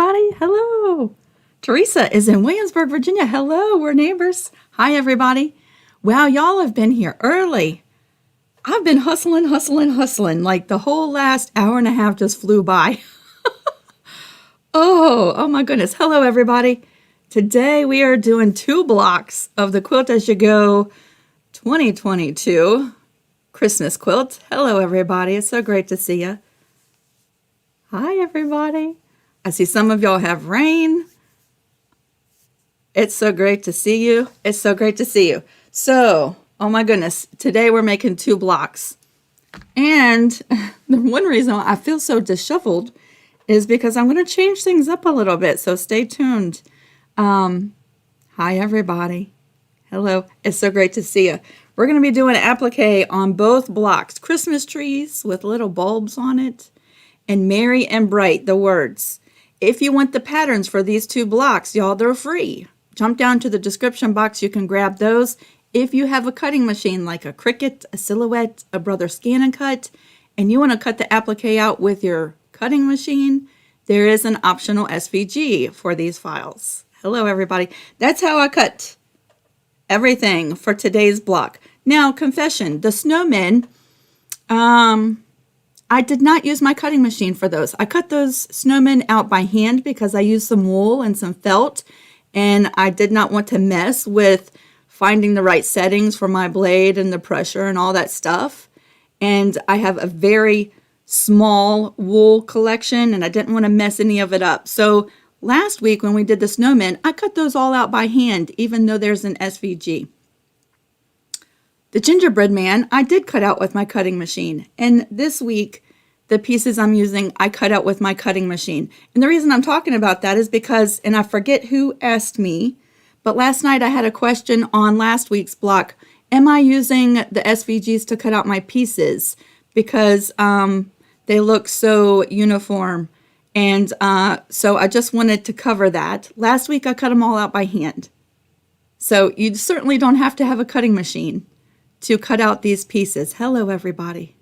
everybody. Hello. Teresa is in Williamsburg, Virginia. Hello, we're neighbors. Hi, everybody. Wow, y'all have been here early. I've been hustling. Like the whole last hour and a half just flew by. Oh my goodness. Hello, everybody. Today we are doing 2 blocks of the Quilt As You Go 2022 Christmas quilt. Hello, everybody. It's so great to see you. Hi, everybody. I see some of y'all have rain. It's so great to see you. It's so great to see you. So, oh my goodness, today we're making 2 blocks. And the one reason I feel so disheveled is because I'm going to change things up a little bit. So stay tuned. Hi, everybody. Hello. It's so great to see you. We're going to be doing applique on both blocks. Christmas trees with little bulbs on it. And merry and bright, the words. If you want the patterns for these 2 blocks, y'all, they're free. Jump down to the description box. You can grab those. If you have a cutting machine like a Cricut, a Silhouette, a Brother Scan and Cut, and you want to cut the applique out with your cutting machine, there is an optional SVG for these files. Hello, everybody. That's how I cut everything for today's block. Now, confession, the snowmen, I did not use my cutting machine for those. I cut those snowmen out by hand because I used some wool and some felt, and I did not want to mess with finding the right settings for my blade and the pressure and all that stuff. And I have a very small wool collection, and I didn't want to mess any of it up. So last week when we did the snowmen, I cut those all out by hand, even though there's an SVG. The gingerbread man, I did cut out with my cutting machine. And this week, the pieces I'm using, I cut out with my cutting machine. And the reason I'm talking about that is because, and I forget who asked me, but last night I had a question on last week's block. Am I using the SVGs to cut out my pieces? Because they look so uniform. And so I just wanted to cover that. Last week I cut them all out by hand. So you certainly don't have to have a cutting machine to cut out these pieces. Hello, everybody.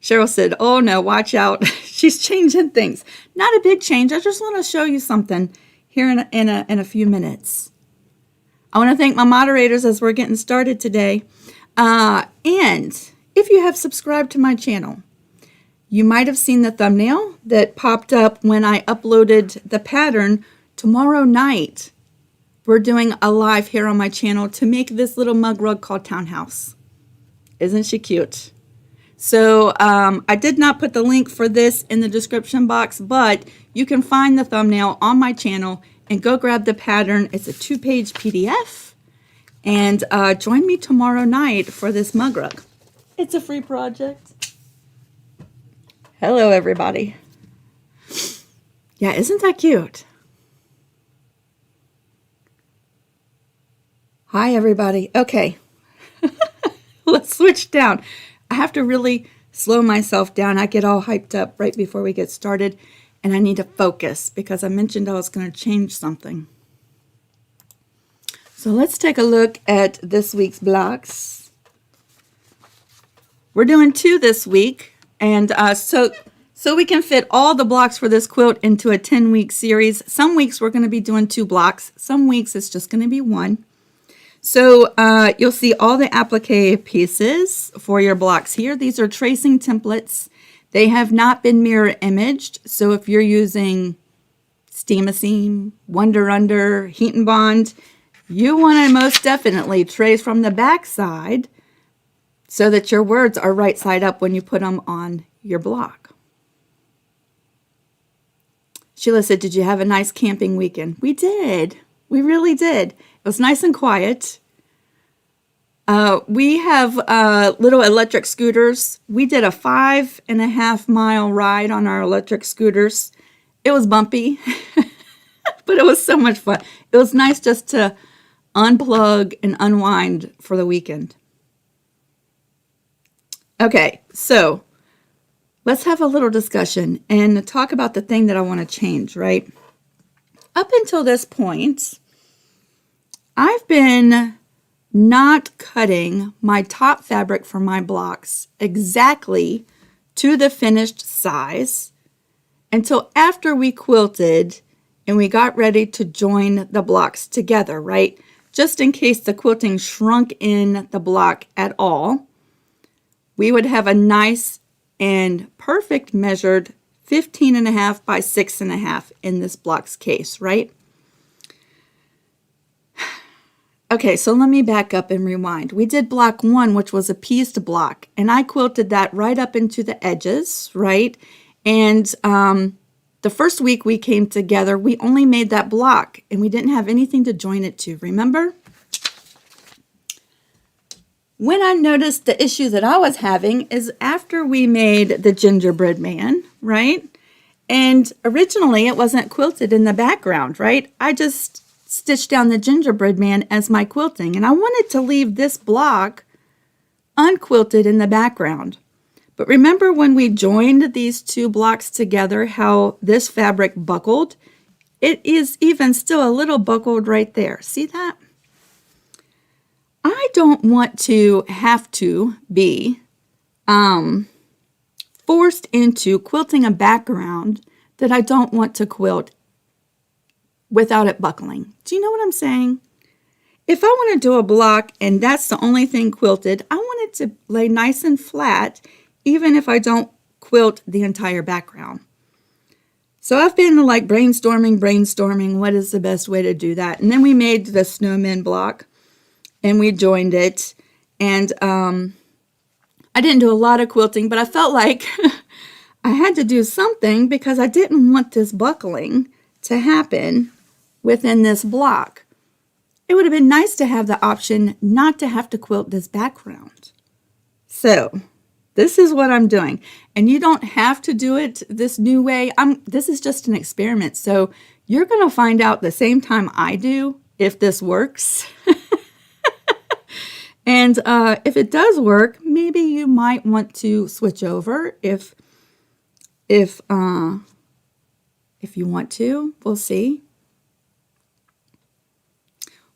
Cheryl said, oh no, watch out. She's changing things. Not a big change. I just want to show you something here in a few minutes. I want to thank my moderators as we're getting started today. And if you have subscribed to my channel, you might have seen the thumbnail that popped up when I uploaded the pattern. Tomorrow night, we're doing a live here on my channel to make this little mug rug called Townhouse. Isn't she cute? So I did not put the link for this in the description box, but you can find the thumbnail on my channel and go grab the pattern. It's a 2-page PDF. And join me tomorrow night for this mug rug. It's a free project. Hello, everybody. Yeah, isn't that cute? Hi, everybody. Okay, let's switch down. I have to really slow myself down. I get all hyped up right before we get started, and I need to focus because I mentioned I was going to change something. So let's take a look at this week's blocks. We're doing 2 this week, and so we can fit all the blocks for this quilt into a 10-week series. Some weeks we're going to be doing 2 blocks. Some weeks it's just going to be 1. So you'll see all the applique pieces for your blocks here. These are tracing templates. They have not been mirror imaged. So if you're using Steam-A-Seam, Wonder Under, Heat and Bond, you want to most definitely trace from the back side so that your words are right side up when you put them on your block. Sheila said, did you have a nice camping weekend? We did. We really did. It was nice and quiet. We have little electric scooters. We did a 5.5-mile ride on our electric scooters. It was bumpy, but it was so much fun. It was nice just to unplug and unwind for the weekend. Okay, so let's have a little discussion and talk about the thing that I want to change, right? Up until this point, I've been not cutting my top fabric for my blocks exactly to the finished size until after we quilted and we got ready to join the blocks together, right? Just in case the quilting shrunk in the block at all, we would have a nice and perfect measured 15.5 by 6.5 in this block's case, right? Okay, so let me back up and rewind. We did block 1, which was a pieced block, and I quilted that right up into the edges, right? And the first week we came together, we only made that block, and we didn't have anything to join it to, remember? When I noticed the issue that I was having is after we made the gingerbread man, right? And originally it wasn't quilted in the background, right? I just stitched down the gingerbread man as my quilting, and I wanted to leave this block unquilted in the background. But remember when we joined these two blocks together, how this fabric buckled? It is even still a little buckled right there. See that? I don't want to have to be forced into quilting a background that I don't want to quilt without it buckling. Do you know what I'm saying? If I want to do a block and that's the only thing quilted, I want it to lay nice and flat, even if I don't quilt the entire background. So I've been like brainstorming, what is the best way to do that? And then we made the snowman block and we joined it. And I didn't do a lot of quilting, but I felt like I had to do something because I didn't want this buckling to happen within this block. It would have been nice to have the option not to have to quilt this background. So this is what I'm doing. And you don't have to do it this new way. This is just an experiment. So you're going to find out the same time I do if this works. And if it does work, maybe you might want to switch over if you want to. We'll see.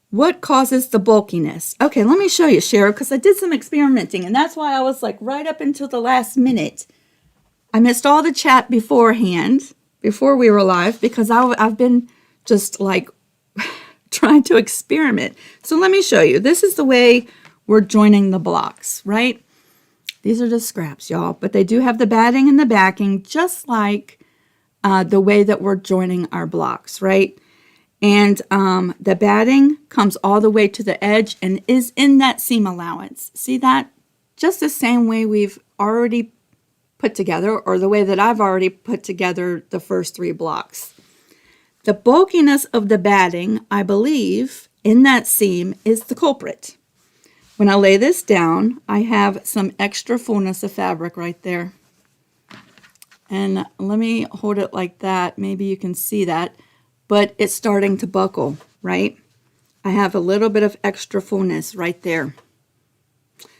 What causes the bulkiness? Okay, let me show you, Cheryl, because I did some experimenting, and that's why I was like right up until the last minute. I missed all the chat beforehand, before we were live, because I've been just like trying to experiment. So let me show you. This is the way we're joining the blocks, right? These are just scraps, y'all, but they do have the batting and the backing, just like the way that we're joining our blocks, right? And the batting comes all the way to the edge and is in that seam allowance. See that? Just the same way we've already put together, or the way that I've already put together the first 3 blocks. The bulkiness of the batting, I believe, in that seam is the culprit. When I lay this down, I have some extra fullness of fabric right there. And let me hold it like that. Maybe you can see that. But it's starting to buckle, right? I have a little bit of extra fullness right there.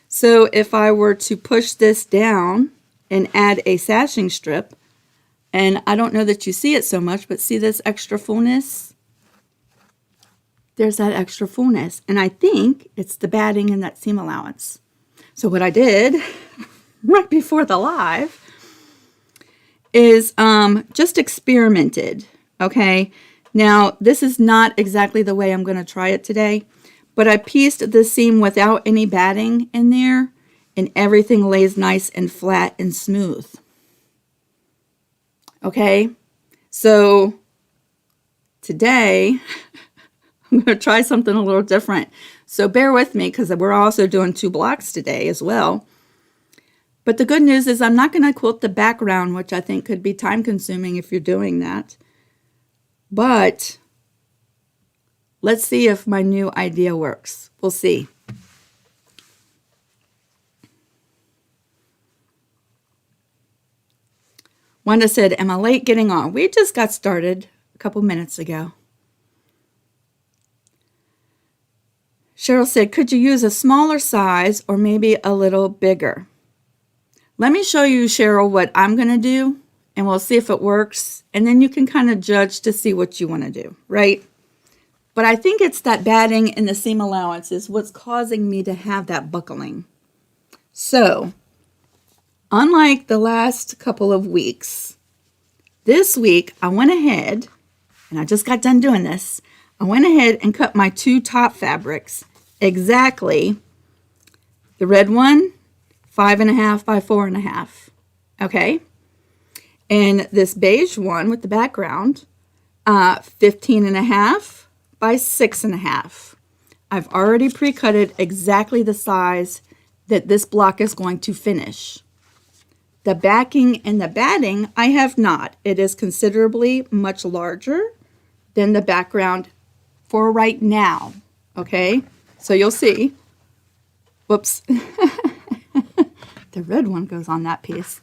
So if I were to push this down and add a sashing strip, and I don't know that you see it so much, but see this extra fullness? There's that extra fullness. And I think it's the batting and that seam allowance. So what I did right before the live is just experimented, okay? Now, this is not exactly the way I'm going to try it today, but I pieced the seam without any batting in there, and everything lays nice and flat and smooth. Okay? So, today, I'm going to try something a little different. So bear with me, because we're also doing 2 blocks today as well. But the good news is I'm not going to quilt the background, which I think could be time consuming if you're doing that. But let's see if my new idea works. We'll see. Wanda said, am I late getting on? We just got started a couple minutes ago. Cheryl said, could you use a smaller size or maybe a little bigger? Let me show you, Cheryl, what I'm going to do, and we'll see if it works. And then you can kind of judge to see what you want to do, right? But I think it's that batting and the seam allowance is what's causing me to have that buckling. So, unlike the last couple of weeks, This week, I went ahead, and I just got done doing this. I went ahead and cut my 2 top fabrics exactly. The red one, 5.5 by 4.5. Okay. And this beige one with the background, 15.5 by 6.5. I've already pre-cut it exactly the size that this block is going to finish. The backing and the batting, I have not. It is considerably much larger than the background for right now. Okay, so you'll see. Whoops. The red one goes on that piece.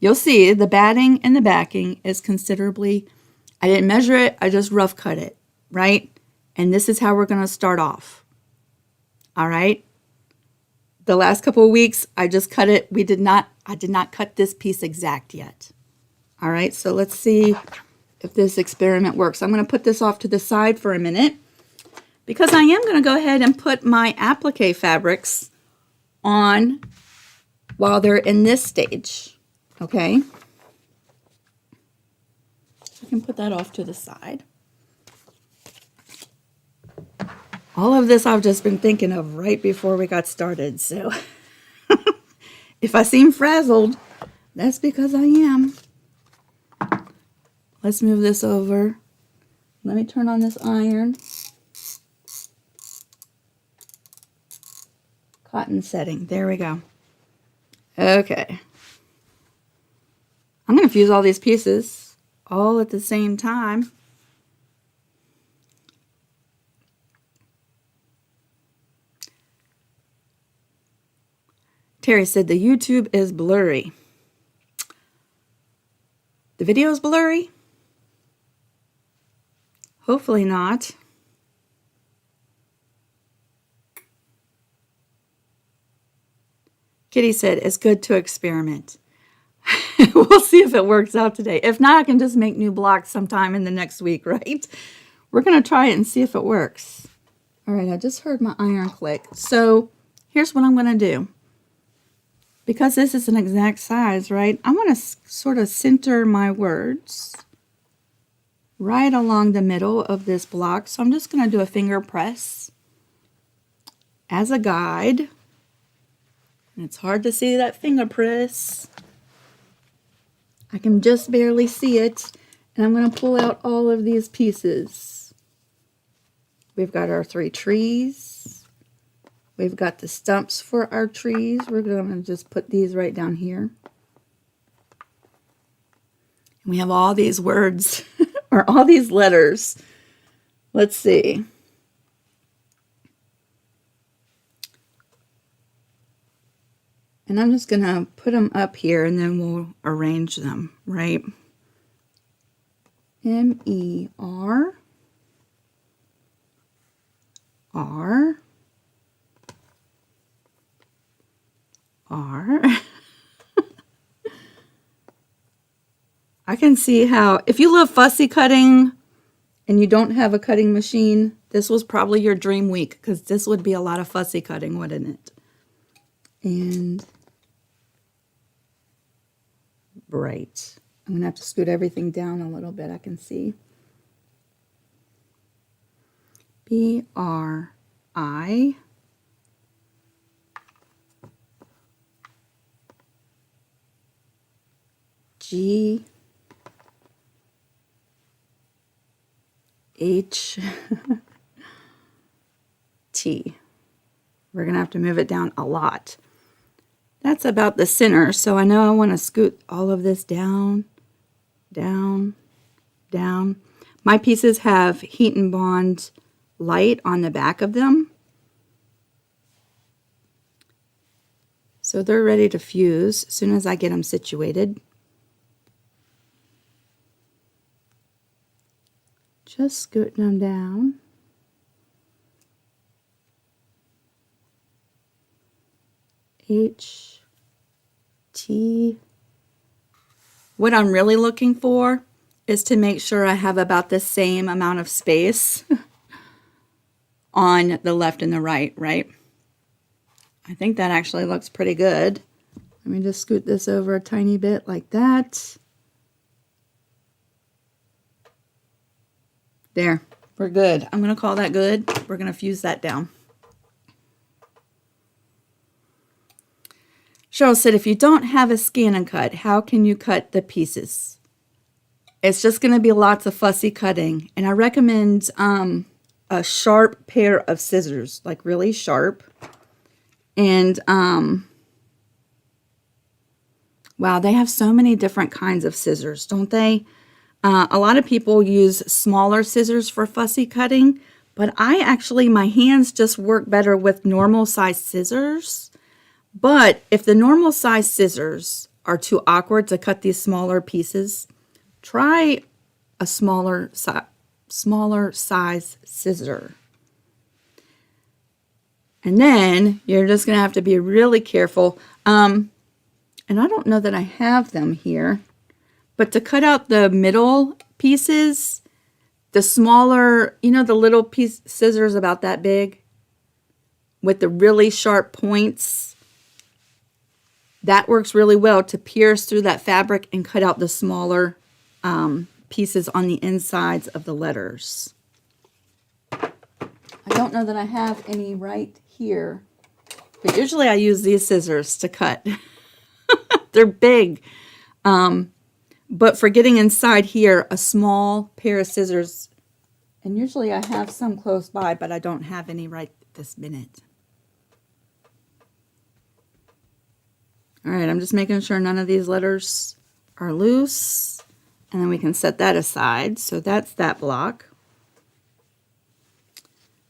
You'll see the batting and the backing is considerably, I didn't measure it, I just rough cut it, right? And this is how we're going to start off. All right. The last couple of weeks, I just cut it. I did not cut this piece exact yet. All right. So let's see if this experiment works. I'm going to put this off to the side for a minute because I am going to go ahead and put my applique fabrics on while they're in this stage. Okay. I can put that off to the side. All of this I've just been thinking of right before we got started, so if I seem frazzled, that's because I am. Let's move this over. Let me turn on this iron. Cotton setting, there we go. Okay. I'm going to fuse all these pieces all at the same time. Terry said the YouTube is blurry. The video is blurry? Hopefully not. Kitty said it's good to experiment. We'll see if it works out today. If not, I can just make new blocks sometime in the next week, right? We're going to try it and see if it works. All right, I just heard my iron click. So here's what I'm going to do. Because this is an exact size, right? I want to sort of center my words right along the middle of this block. So I'm just going to do a finger press as a guide. And it's hard to see that finger press. I can just barely see it. And I'm going to pull out all of these pieces. We've got our 3 trees. We've got the stumps for our trees. We're going to just put these right down here. And we have all these words, or all these letters. Let's see. And I'm just going to put them up here, and then we'll arrange them, right? M-E-R. R. R. I can see how, if you love fussy cutting and you don't have a cutting machine, this was probably your dream week, because this would be a lot of fussy cutting, wouldn't it? And bright. I'm going to have to scoot everything down a little bit, I can see. B-R-I. G H T. We're going to have to move it down a lot. That's about the center, so I know I want to scoot all of this down, down, down. My pieces have Heat and Bond light on the back of them. So they're ready to fuse as soon as I get them situated. Just scooting them down. H, T. What I'm really looking for is to make sure I have about the same amount of space on the left and the right, right? I think that actually looks pretty good. Let me just scoot this over a tiny bit like that. There, we're good. I'm going to call that good. We're going to fuse that down. Cheryl said, if you don't have a scan and cut, how can you cut the pieces? It's just going to be lots of fussy cutting. And I recommend a sharp pair of scissors, like really sharp. And, wow, they have so many different kinds of scissors, don't they? A lot of people use smaller scissors for fussy cutting, but my hands just work better with normal size scissors. But if the normal size scissors are too awkward to cut these smaller pieces, try a smaller size scissor. And then you're just going to have to be really careful. And I don't know that I have them here, but to cut out the middle pieces, the smaller, the little piece scissors about that big with the really sharp points, that works really well to pierce through that fabric and cut out the smaller pieces on the insides of the letters. I don't know that I have any right here, but usually I use these scissors to cut. They're big. But for getting inside here, a small pair of scissors, and usually I have some close by, but I don't have any right this minute. All right, I'm just making sure none of these letters are loose, and then we can set that aside. So that's that block.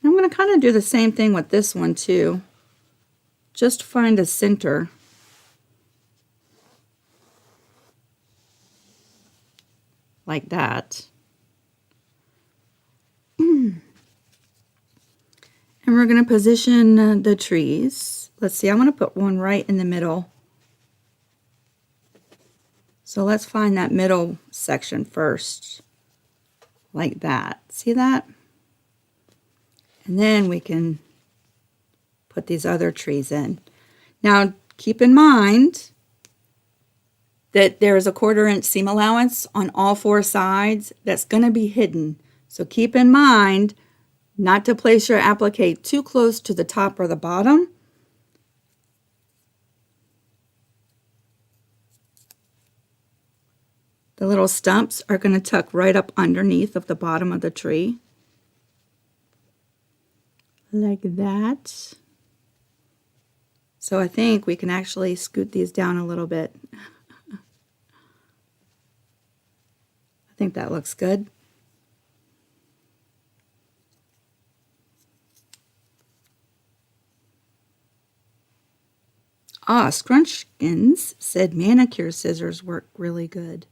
And I'm going to kind of do the same thing with this one too. Just find a center. Like that. And we're going to position the trees. Let's see, I want to put one right in the middle. So let's find that middle section first, like that. See that? And then we can put these other trees in. Now, keep in mind that there is a 1/4 inch seam allowance on all 4 sides that's going to be hidden. So keep in mind not to place your applique too close to the top or the bottom. The little stumps are going to tuck right up underneath of the bottom of the tree. Like that. So I think we can actually scoot these down a little bit. I think that looks good. Scrunchkins said manicure scissors work really good.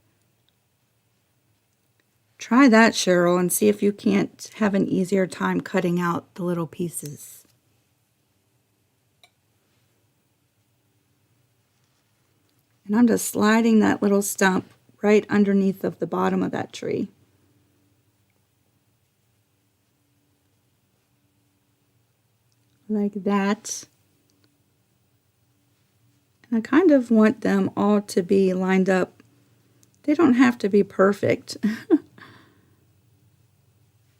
Try that, Cheryl, and see if you can't have an easier time cutting out the little pieces. And I'm just sliding that little stump right underneath of the bottom of that tree. Like that. And I kind of want them all to be lined up. They don't have to be perfect.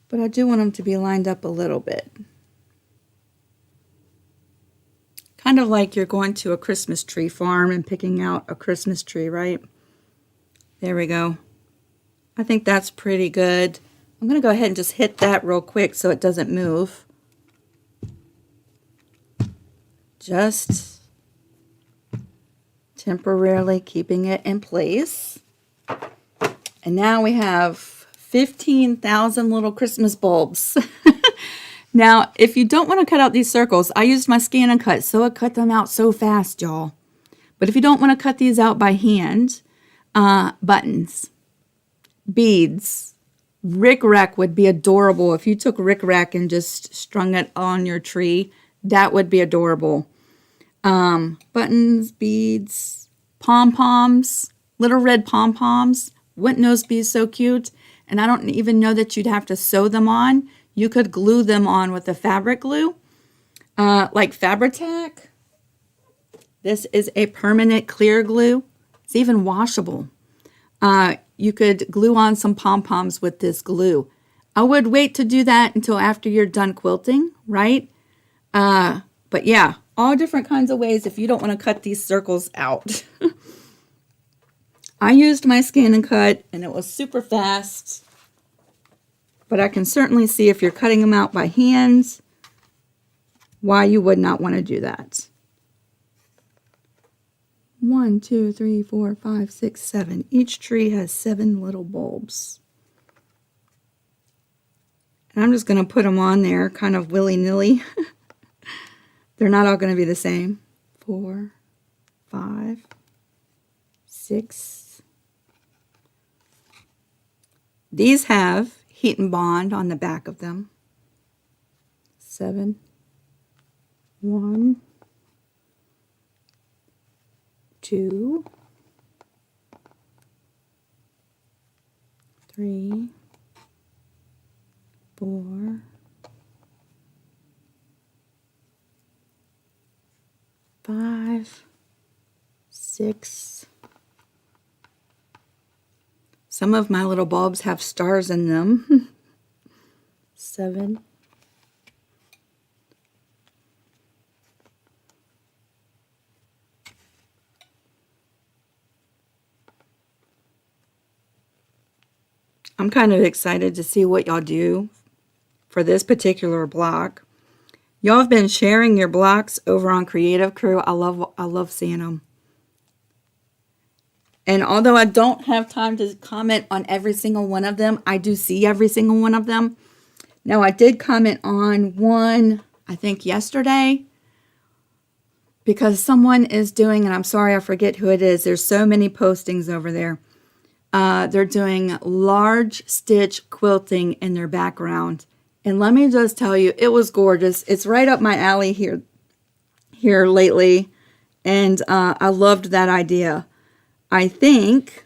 But I do want them to be lined up a little bit. Kind of like you're going to a Christmas tree farm and picking out a Christmas tree, right? There we go. I think that's pretty good. I'm going to go ahead and just hit that real quick so it doesn't move. Just temporarily keeping it in place. And now we have 15,000 little Christmas bulbs. Now, if you don't want to cut out these circles, I used my scan and cut, so it cut them out so fast, y'all. But if you don't want to cut these out by hand, buttons, beads, rickrack would be adorable. If you took rickrack and just strung it on your tree, that would be adorable. Buttons, beads, pom-poms, little red pom-poms. Wouldn't those be so cute? And I don't even know that you'd have to sew them on. You could glue them on with a fabric glue, like Fabri-Tac. This is a permanent clear glue. It's even washable. You could glue on some pom-poms with this glue. I would wait to do that until after you're done quilting, right? But yeah, all different kinds of ways if you don't want to cut these circles out. I used my scan and cut and it was super fast, but I can certainly see if you're cutting them out by hand, why you would not want to do that. 1, 2, 3, 4, 5, 6, 7. Each tree has 7 little bulbs. And I'm just going to put them on there kind of willy-nilly. They're not all going to be the same. 4, 5, 6. These have heat and bond on the back of them. 7. 1, 2, 3, 4, 5, 6. Some of my little bulbs have stars in them. 7. I'm kind of excited to see what y'all do for this particular block. Y'all have been sharing your blocks over on Creative Crew. I love seeing them. And although I don't have time to comment on every single one of them, I do see every single one of them. Now, I did comment on one, I think yesterday, because someone is doing, and I'm sorry I forget who it is. There's so many postings over there. They're doing large stitch quilting in their background. And let me just tell you, it was gorgeous. It's right up my alley here lately. And I loved that idea. I think,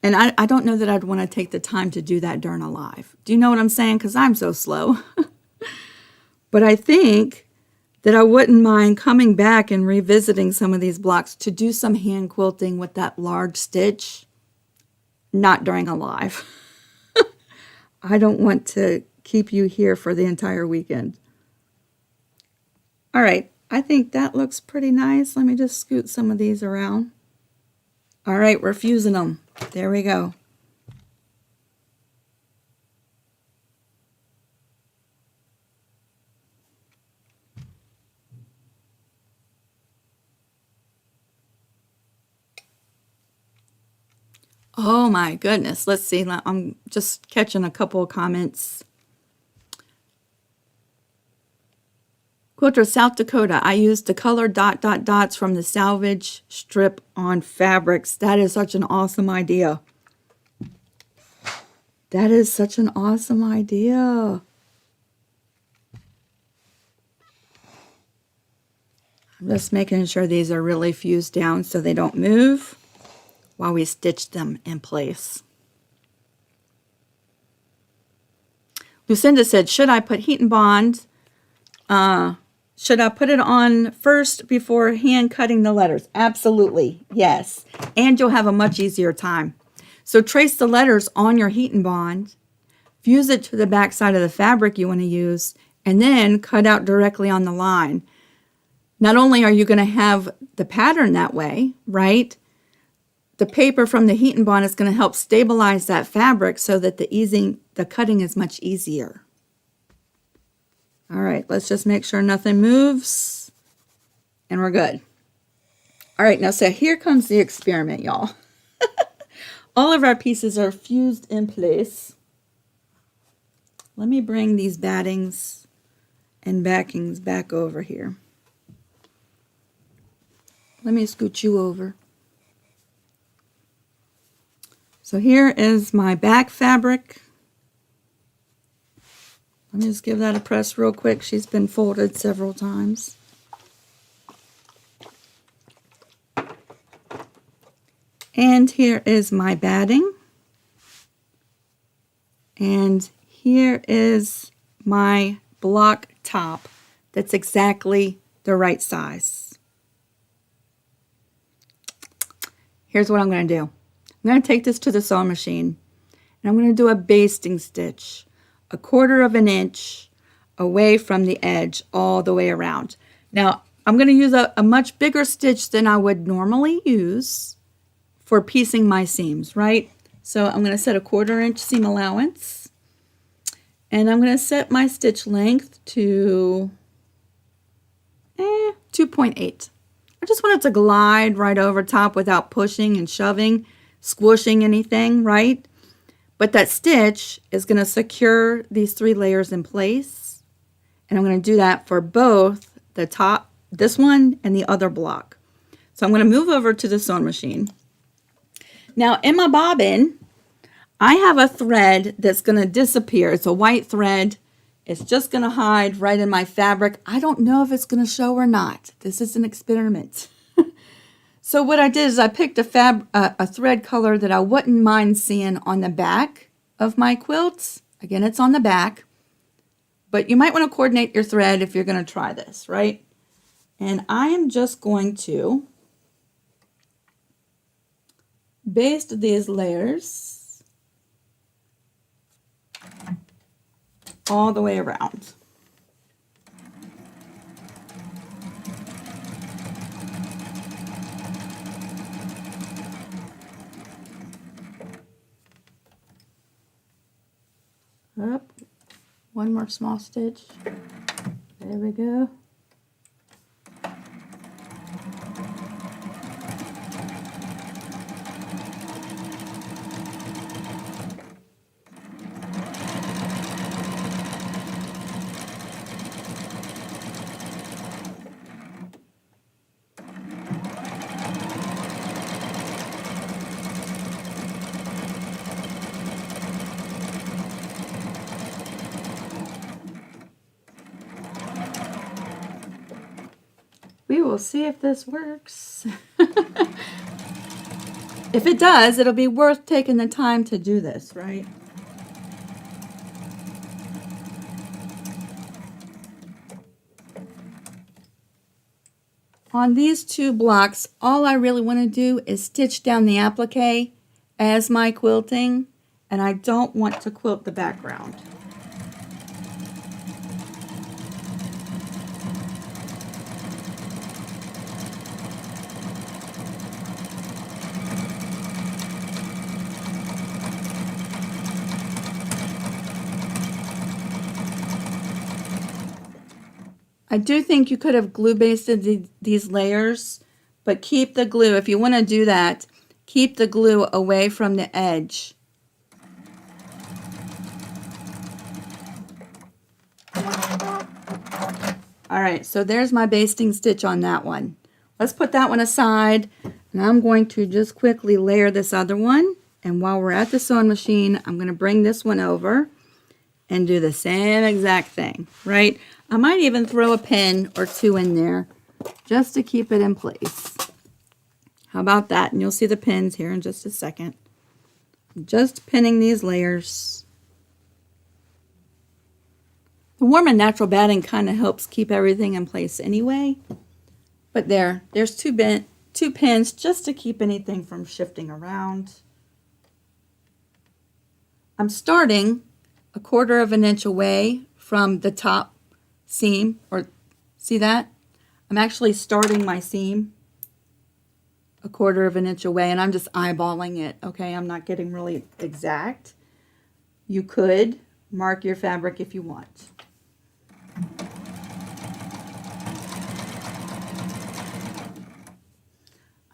and I don't know that I'd want to take the time to do that during a live. Do you know what I'm saying? Because I'm so slow. But I think that I wouldn't mind coming back and revisiting some of these blocks to do some hand quilting with that large stitch. Not during a live. I don't want to keep you here for the entire weekend. All right, I think that looks pretty nice. Let me just scoot some of these around. All right, we're fusing them. There we go. Oh my goodness. Let's see. I'm just catching a couple of comments. Quilter South Dakota. I used the color dots from the salvage strip on fabrics. That is such an awesome idea. That is such an awesome idea. I'm just making sure these are really fused down so they don't move while we stitch them in place. Lucinda said, should I put heat and bond? Should I put it on first before hand cutting the letters? Absolutely, yes. And you'll have a much easier time. So trace the letters on your heat and bond, fuse it to the back side of the fabric you want to use, and then cut out directly on the line. Not only are you going to have the pattern that way, right? The paper from the heat and bond is going to help stabilize that fabric so that the cutting is much easier. All right, let's just make sure nothing moves and we're good. All right, now so here comes the experiment, y'all. All of our pieces are fused in place. Let me bring these battings and backings back over here. Let me scoot you over. So here is my back fabric. Let me just give that a press real quick. She's been folded several times. And here is my batting. And here is my block top that's exactly the right size. Here's what I'm going to do. I'm going to take this to the sewing machine and I'm going to do a basting stitch 1/4 of an inch away from the edge all the way around. Now, I'm going to use a much bigger stitch than I would normally use for piecing my seams, right? So I'm going to set a 1/4 inch seam allowance, and I'm going to set my stitch length to 2.8. I just want it to glide right over top without pushing and shoving, squishing anything, right? But that stitch is going to secure these 3 layers in place. And I'm going to do that for both the top, this one, and the other block. So I'm going to move over to the sewing machine. Now in my bobbin, I have a thread that's going to disappear. It's a white thread. It's just going to hide right in my fabric. I don't know if it's going to show or not. This is an experiment. So what I did is I picked a thread color that I wouldn't mind seeing on the back of my quilts. Again, it's on the back. But you might want to coordinate your thread if you're going to try this, right? And I am just going to baste these layers all the way around. Up, one more small stitch. There we go. We will see if this works. If it does, it'll be worth taking the time to do this, right? On these 2 blocks, all I really want to do is stitch down the applique as my quilting, and I don't want to quilt the background. I do think you could have glue basted these layers, but keep the glue, if you want to do that, keep the glue away from the edge. All right, so there's my basting stitch on that one. Let's put that one aside, and I'm going to just quickly layer this other one. And while we're at the sewing machine, I'm going to bring this one over and do the same exact thing, right? I might even throw a pin or 2 in there just to keep it in place. How about that? And you'll see the pins here in just a second. I'm just pinning these layers. The warm and natural batting kind of helps keep everything in place anyway. But there's 2 pins just to keep anything from shifting around. I'm starting 1/4 of an inch away from the top seam, or see that? I'm actually starting my seam 1/4 of an inch away, and I'm just eyeballing it, okay? I'm not getting really exact. You could mark your fabric if you want.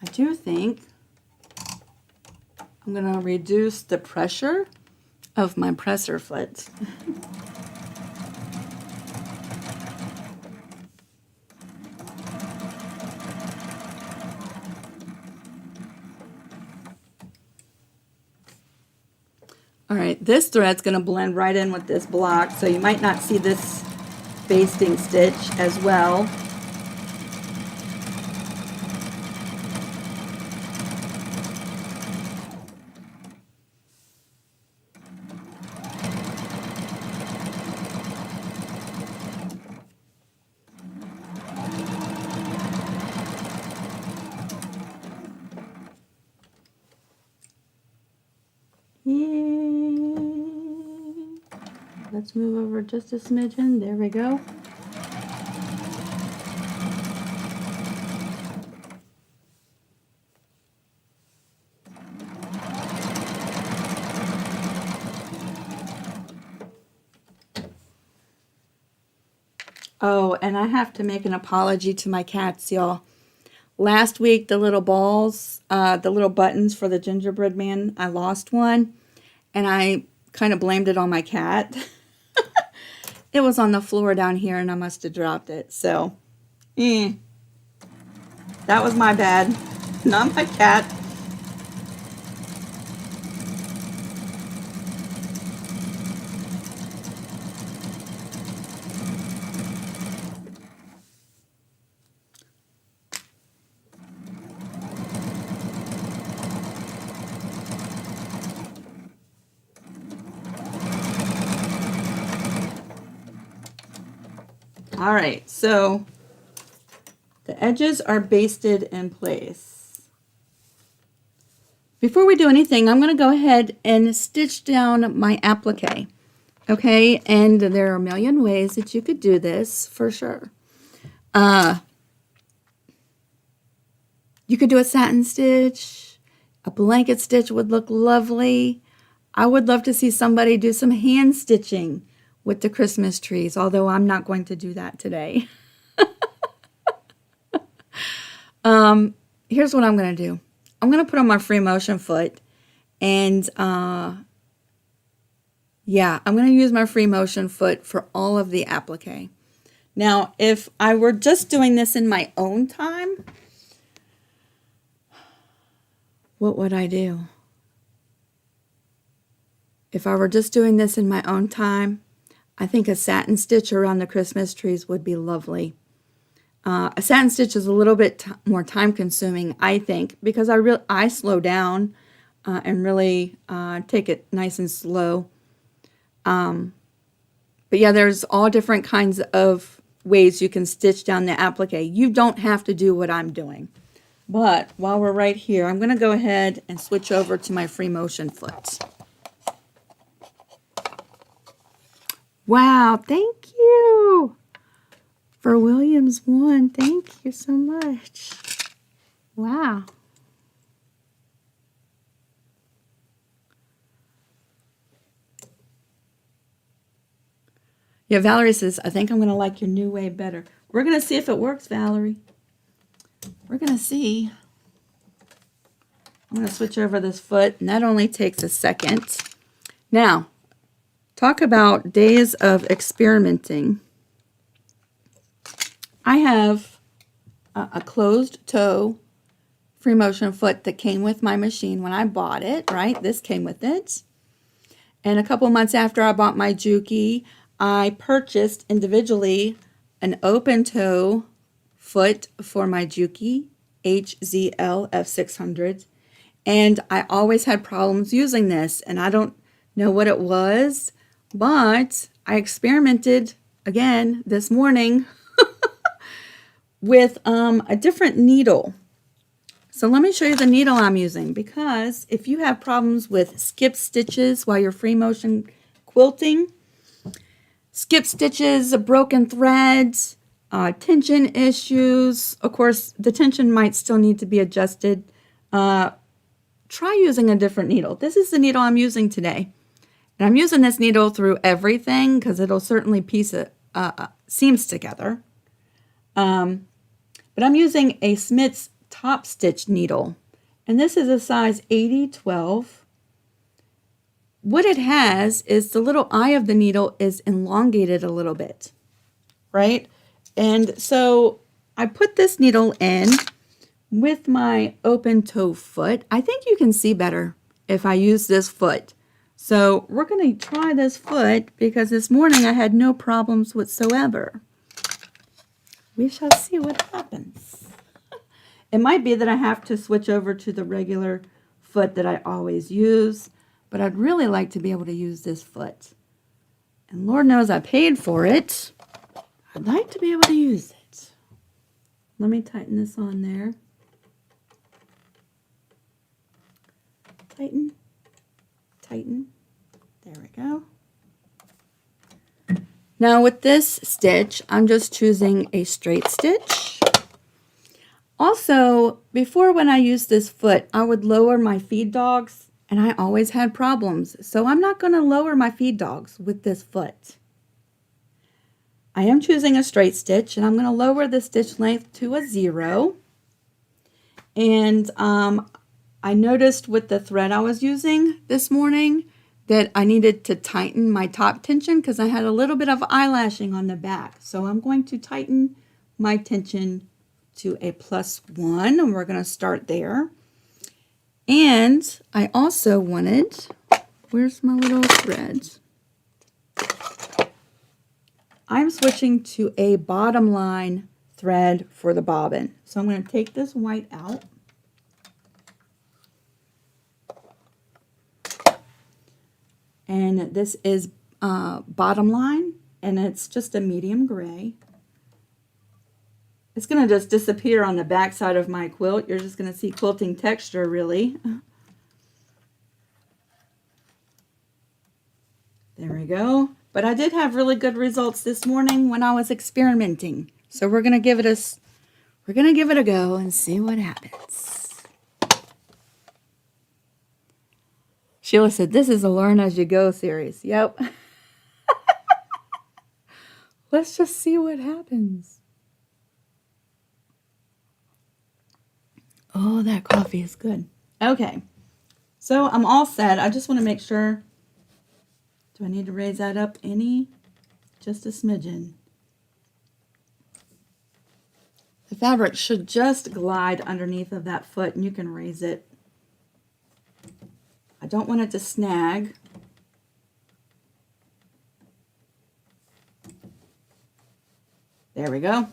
I do think I'm going to reduce the pressure of my presser foot. All right, this thread's going to blend right in with this block, so you might not see this basting stitch as well. let's move over just a smidgen. There we go. Oh, and I have to make an apology to my cats, y'all. Last week, the little balls, the little buttons for the gingerbread man, I lost one, and I kind of blamed it on my cat. It was on the floor down here, and I must have dropped it. So, that was my bad, not my cat. All right, so the edges are basted in place. Before we do anything, I'm going to go ahead and stitch down my applique. Okay, and there are a million ways that you could do this for sure. You could do a satin stitch, a blanket stitch would look lovely. I would love to see somebody do some hand stitching with the Christmas trees, although I'm not going to do that today. Here's what I'm going to do. I'm going to put on my free motion foot, and yeah, I'm going to use my free motion foot for all of the applique. Now, if I were just doing this in my own time, what would I do? If I were just doing this in my own time, I think a satin stitch around the Christmas trees would be lovely. A satin stitch is a little bit more time consuming, I think, because I slow down and really take it nice and slow. But yeah, there's all different kinds of ways you can stitch down the applique. You don't have to do what I'm doing. But while we're right here, I'm going to go ahead and switch over to my free motion foot. Wow, thank you for Williams 1. Thank you so much. Wow. Yeah, Valerie says, I think I'm going to like your new way better. We're going to see if it works, Valerie. We're going to see. I'm going to switch over this foot, and that only takes a second. Now, talk about days of experimenting. I have a closed toe free motion foot that came with my machine when I bought it, right? This came with it. And a couple months after I bought my Juki, I purchased individually an open toe foot for my Juki HXL F600. And I always had problems using this, and I don't know what it was, but I experimented again this morning with a different needle. So let me show you the needle I'm using, because if you have problems with skip stitches while you're free motion quilting, skip stitches, broken threads, tension issues, of course the tension might still need to be adjusted, try using a different needle. This is the needle I'm using today. And I'm using this needle through everything because it'll certainly piece it, seams together. But I'm using a Smith's top stitch needle. And this is a size 80-12. What it has is the little eye of the needle is elongated a little bit, right? And so I put this needle in with my open toe foot. I think you can see better if I use this foot. So we're going to try this foot because this morning I had no problems whatsoever. We shall see what happens. It might be that I have to switch over to the regular foot that I always use, but I'd really like to be able to use this foot. And Lord knows I paid for it. I'd like to be able to use it. Let me tighten this on there. Tighten, tighten. There we go. Now with this stitch, I'm just choosing a straight stitch. Also, before when I used this foot, I would lower my feed dogs and I always had problems. So I'm not going to lower my feed dogs with this foot. I am choosing a straight stitch and I'm going to lower the stitch length to a 0. And I noticed with the thread I was using this morning that I needed to tighten my top tension because I had a little bit of eyelashing on the back. So I'm going to tighten my tension to a +1 and we're going to start there. And I also wanted, where's my little thread? I'm switching to a bottom line thread for the bobbin. So I'm going to take this white out. And this is bottom line, and it's just a medium gray. It's going to just disappear on the back side of my quilt. You're just going to see quilting texture, really. There we go. But I did have really good results this morning when I was experimenting. So we're going to give it a go and see what happens. Sheila said, this is a learn as you go series. Yep. Let's just see what happens. Oh, that coffee is good. Okay. So I'm all set. I just want to make sure. Do I need to raise that up any? Just a smidgen. The fabric should just glide underneath of that foot and you can raise it. I don't want it to snag. There we go.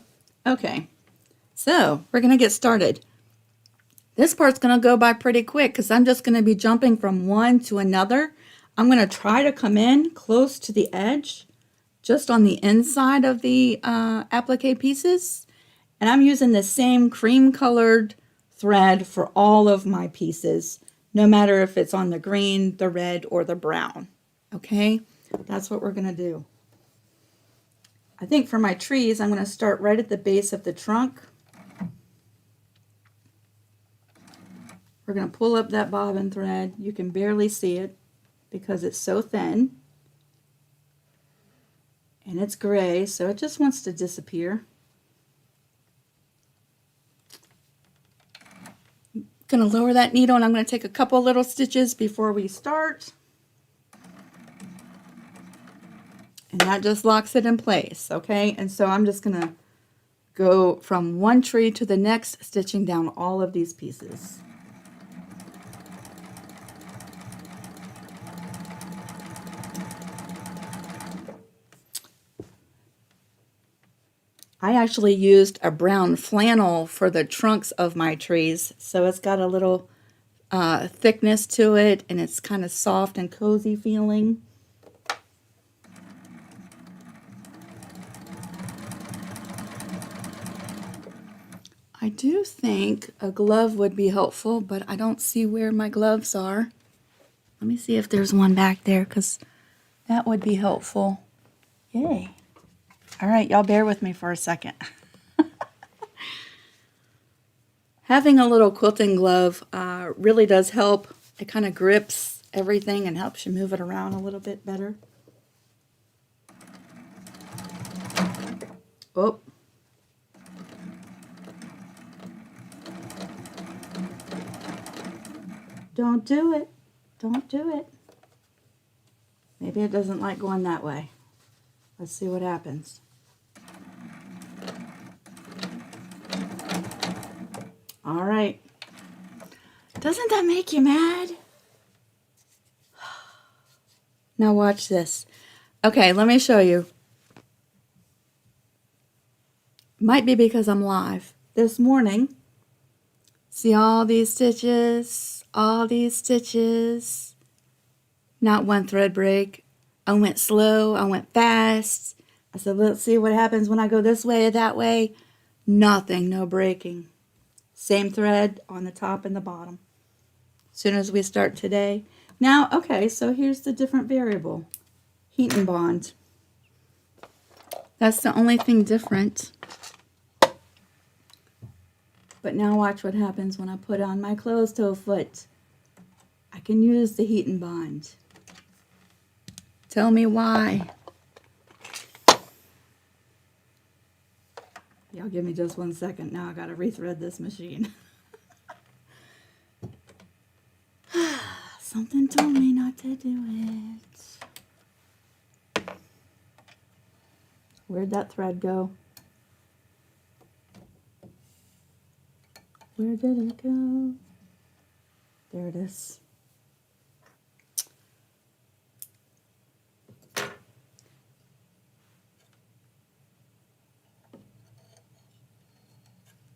Okay, so we're going to get started. This part's going to go by pretty quick because I'm just going to be jumping from one to another. I'm going to try to come in close to the edge, just on the inside of the applique pieces. And I'm using the same cream colored thread for all of my pieces, no matter if it's on the green, the red, or the brown. Okay, that's what we're going to do. I think for my trees, I'm going to start right at the base of the trunk. We're going to pull up that bobbin thread. You can barely see it because it's so thin. And it's gray, so it just wants to disappear. I'm going to lower that needle and I'm going to take a couple little stitches before we start. And that just locks it in place, okay? And so I'm just going to go from one tree to the next, stitching down all of these pieces. I actually used a brown flannel for the trunks of my trees, so it's got a little thickness to it, and it's kind of soft and cozy feeling. I do think a glove would be helpful, but I don't see where my gloves are. Let me see if there's one back there, because that would be helpful. Yay. All right, y'all bear with me for a second. Having a little quilting glove really does help. It kind of grips everything and helps you move it around a little bit better. Oh. Don't do it. Don't do it. Maybe it doesn't like going that way. Let's see what happens. All right. Doesn't that make you mad? Now watch this. Okay, let me show you. Might be because I'm live. This morning, see all these stitches, all these stitches. Not one thread break. I went slow, I went fast. I said, let's see what happens when I go this way or that way. Nothing, no breaking. Same thread on the top and the bottom. As soon as we start today. Now, okay, so here's the different variable. Heat and bond. That's the only thing different. But now watch what happens when I put on my closed toe foot. I can use the heat and bond. Tell me why. Y'all give me just 1 second. Now I gotta rethread this machine. Something told me not to do it. Where'd that thread go? Where did it go? There it is.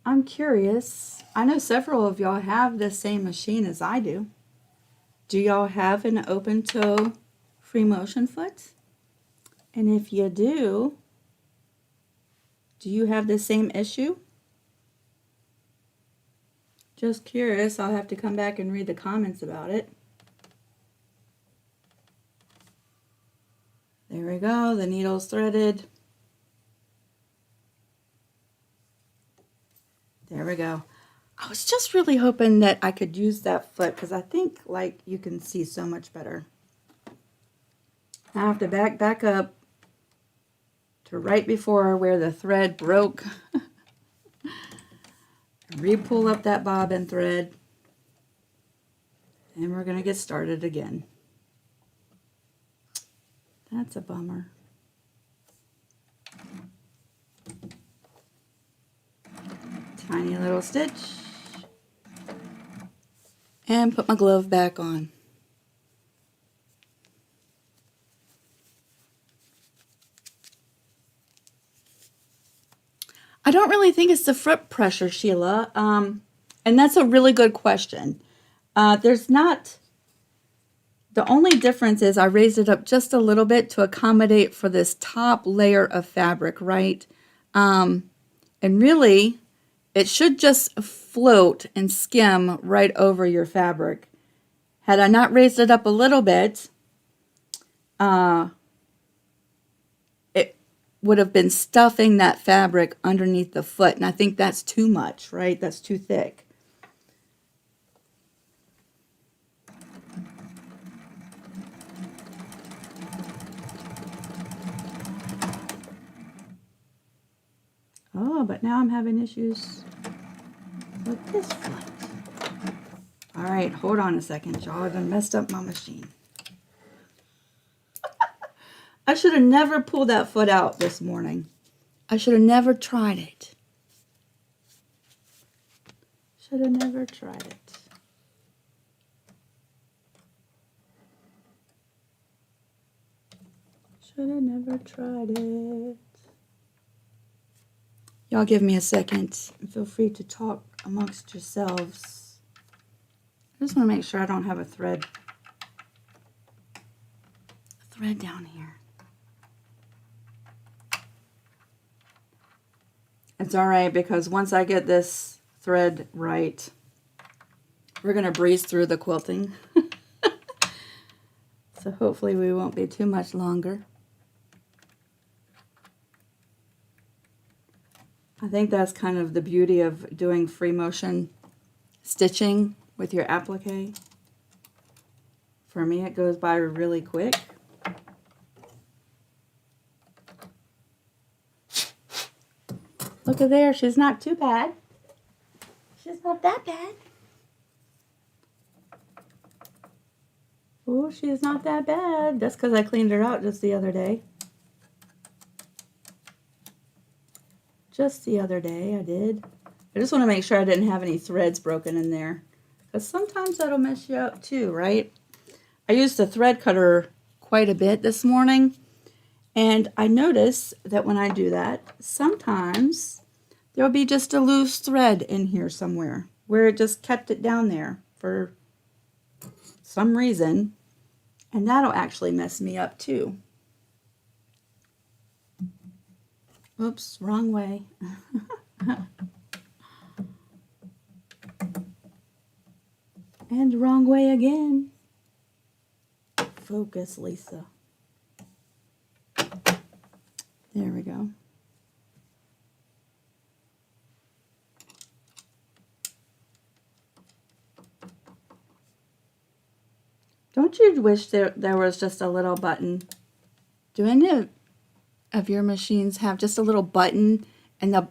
I'm curious. I know several of y'all have the same machine as I do. Do y'all have an open toe free motion foot? And if you do you have the same issue? Just curious. I'll have to come back and read the comments about it. There we go. The needle's threaded. There we go. I was just really hoping that I could use that foot because I think like you can see so much better. I have to back up to right before where the thread broke. Re-pull up that bobbin thread. And we're going to get started again. That's a bummer. Tiny little stitch. And put my glove back on. I don't really think it's the foot pressure, Sheila. And that's a really good question. There's not... The only difference is I raised it up just a little bit to accommodate for this top layer of fabric, right? And really, it should just float and skim right over your fabric. Had I not raised it up a little bit, it would have been stuffing that fabric underneath the foot. And I think that's too much, right? That's too thick. Oh, but now I'm having issues with this foot. All right, hold on a second, y'all. I done messed up my machine. I should have never pulled that foot out this morning. I should have never tried it. Should have never tried it. Should have never tried it. Y'all give me a second and feel free to talk amongst yourselves. I just want to make sure I don't have a thread down here. It's all right because once I get this thread right, we're going to breeze through the quilting. So hopefully we won't be too much longer. I think that's kind of the beauty of doing free motion stitching with your applique. For me, it goes by really quick. Look at there, she's not too bad. She's not that bad. Oh, she's not that bad. That's because I cleaned her out just the other day. Just the other day I did. I just want to make sure I didn't have any threads broken in there. Because sometimes that'll mess you up too, right? I used the thread cutter quite a bit this morning. And I notice that when I do that, sometimes there'll be just a loose thread in here somewhere. Where it just kept it down there for some reason. And that'll actually mess me up too. Oops, wrong way. And wrong way again. Focus, Lisa. There we go. Don't you wish there was just a little button? Do any of your machines have just a little button and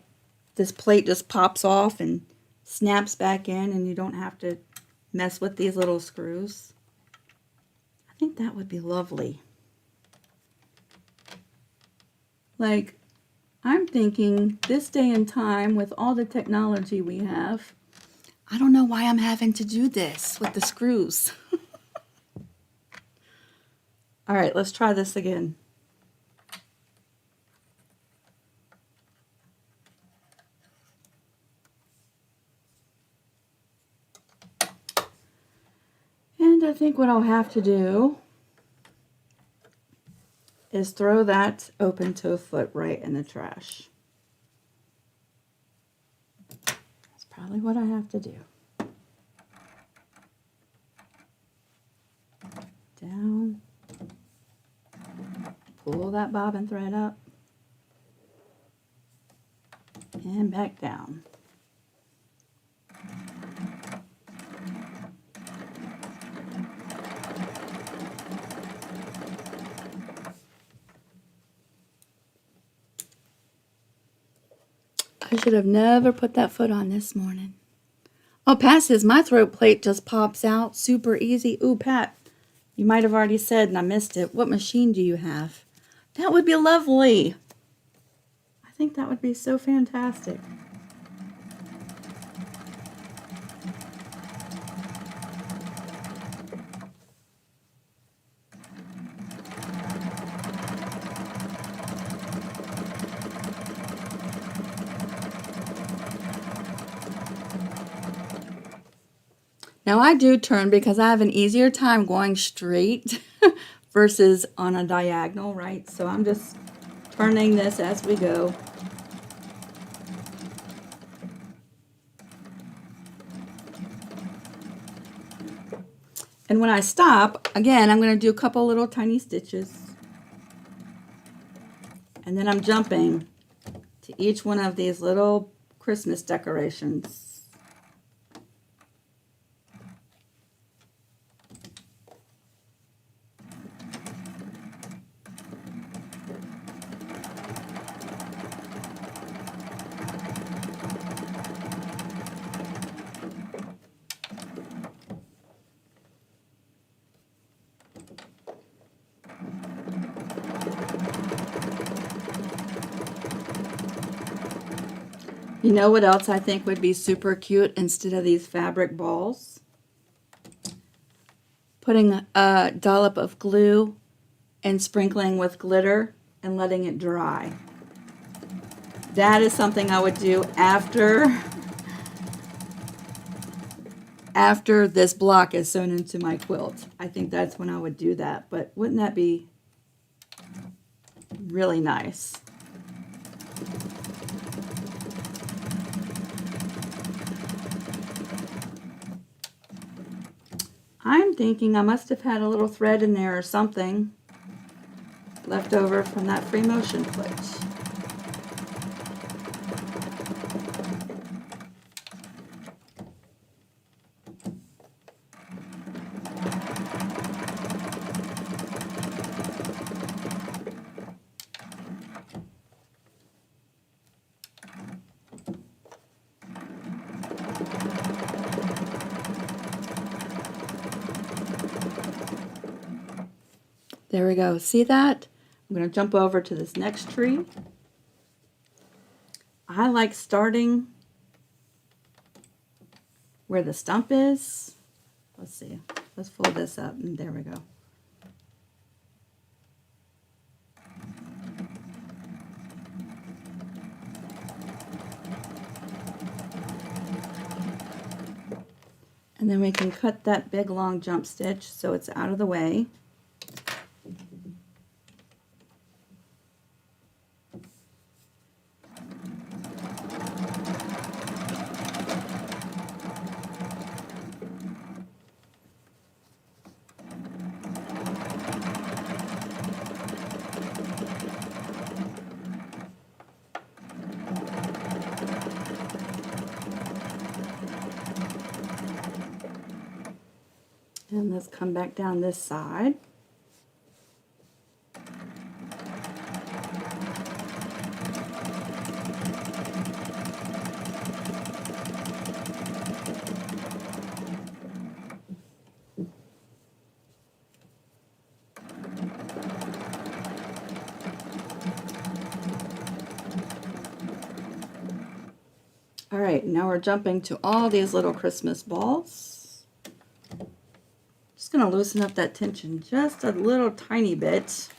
this plate just pops off and snaps back in and you don't have to mess with these little screws? I think that would be lovely. Like, I'm thinking this day and time with all the technology we have, I don't know why I'm having to do this with the screws. All right, let's try this again. And I think what I'll have to do is throw that open toe foot right in the trash. That's probably what I have to do. Down. Pull that bobbin thread up and back down. I should have never put that foot on this morning. Oh, Pat says my throat plate just pops out super easy. Ooh, Pat, you might have already said and I missed it. What machine do you have? That would be lovely. I think that would be so fantastic. Now I do turn because I have an easier time going straight versus on a diagonal, right? So I'm just turning this as we go. And when I stop, again, I'm going to do a couple little tiny stitches. And then I'm jumping to each one of these little Christmas decorations. You know what else I think would be super cute instead of these fabric balls? Putting a dollop of glue and sprinkling with glitter and letting it dry. That is something I would do after this block is sewn into my quilt. I think that's when I would do that, but wouldn't that be really nice? I'm thinking I must have had a little thread in there or something left over from that free motion plate. There we go. See that? I'm going to jump over to this next tree. I like starting where the stump is. Let's see. Let's fold this up, and there we go. And then we can cut that big long jump stitch so it's out of the way. And let's come back down this side. All right, now we're jumping to all these little Christmas balls. Just going to loosen up that tension just a little tiny bit.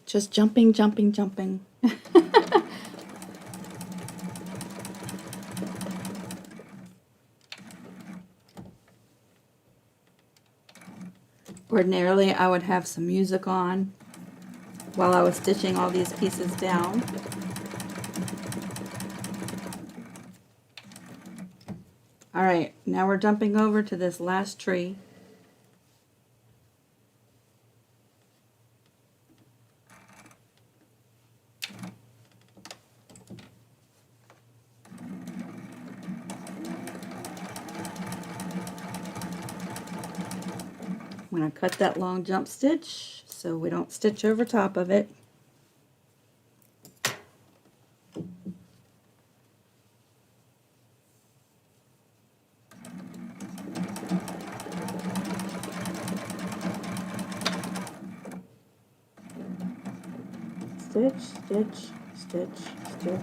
Just jumping, jumping, jumping. Ordinarily, I would have some music on while I was stitching all these pieces down. All right, now we're jumping over to this last tree. I'm going to cut that long jump stitch so we don't stitch over top of it. Stitch, stitch, stitch, stitch.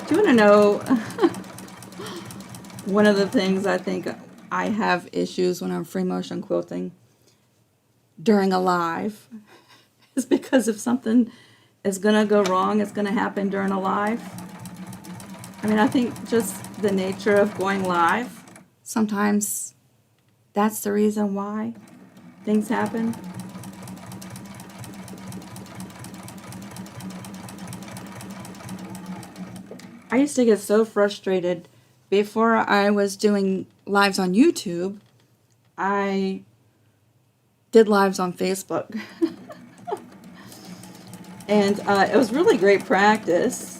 Do you want to know one of the things I think I have issues when I'm free motion quilting during a live is because if something is going to go wrong, it's going to happen during a live. I mean, I think just the nature of going live, sometimes that's the reason why things happen. I used to get so frustrated before I was doing lives on YouTube. I did lives on Facebook. And it was really great practice.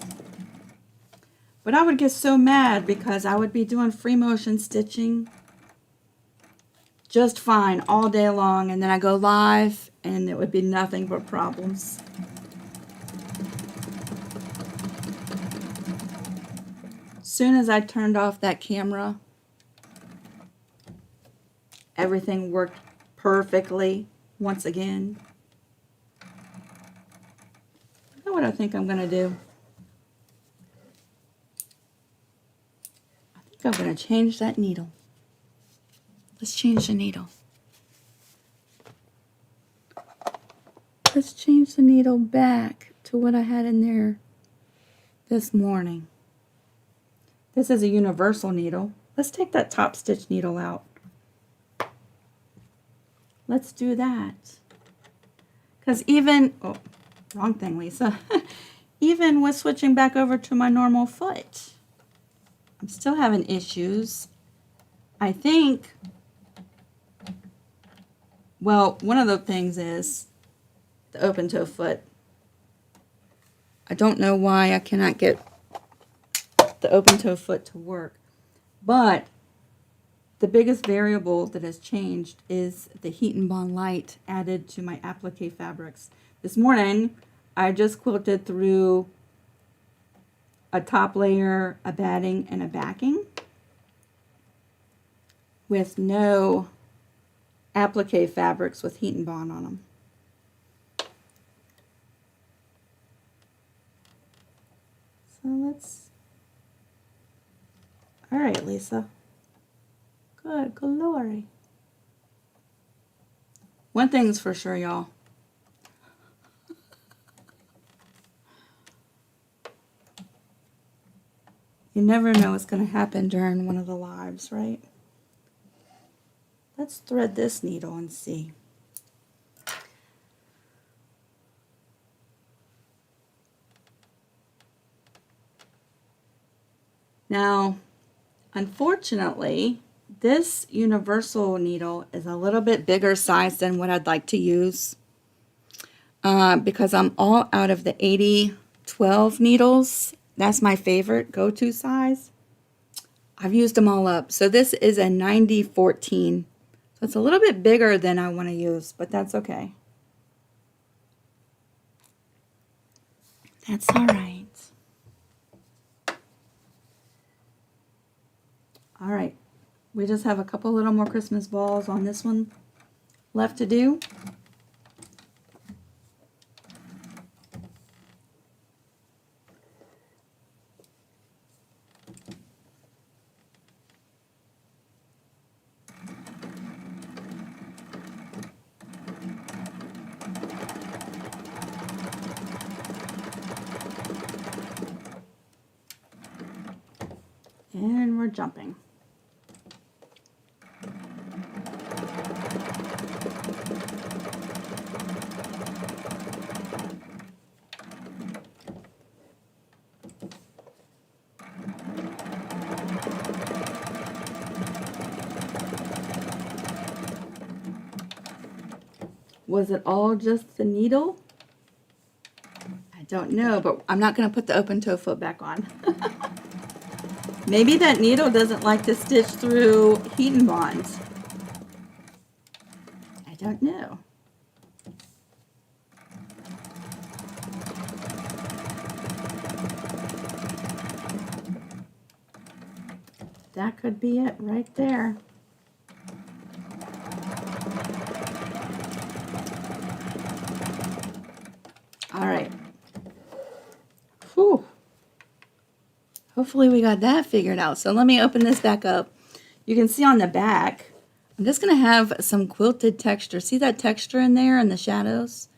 But I would get so mad because I would be doing free motion stitching just fine all day long, and then I go live and it would be nothing but problems. Soon as I turned off that camera, everything worked perfectly once again. You know what I think I'm going to do? I think I'm going to change that needle. Let's change the needle. Let's change the needle back to what I had in there this morning. This is a universal needle. Let's take that top stitch needle out. Let's do that. Because even, oh, wrong thing, Lisa. Even with switching back over to my normal foot, I'm still having issues. I think, well, one of the things is the open toe foot. I don't know why I cannot get the open toe foot to work. But the biggest variable that has changed is the Heat and Bond light added to my applique fabrics. This morning, I just quilted through a top layer, a batting, and a backing with no applique fabrics with Heat and Bond on them. So let's, all right, Lisa. Good glory. One thing's for sure, y'all. You never know what's going to happen during one of the lives, right? Let's thread this needle and see. Now, unfortunately, this universal needle is a little bit bigger size than what I'd like to use because I'm all out of the 80-12 needles. That's my favorite go-to size. I've used them all up. So this is a 90-14. So it's a little bit bigger than I want to use, but that's okay. That's all right. All right. We just have a couple little more Christmas balls on this one left to do. And we're jumping. Was it all just the needle? I don't know, but I'm not going to put the open toe foot back on. Maybe that needle doesn't like to stitch through Heat and Bond. I don't know. That could be it right there. All right. Whew. Hopefully we got that figured out. So let me open this back up. You can see on the back, I'm just going to have some quilted texture. See that texture in there in the shadows?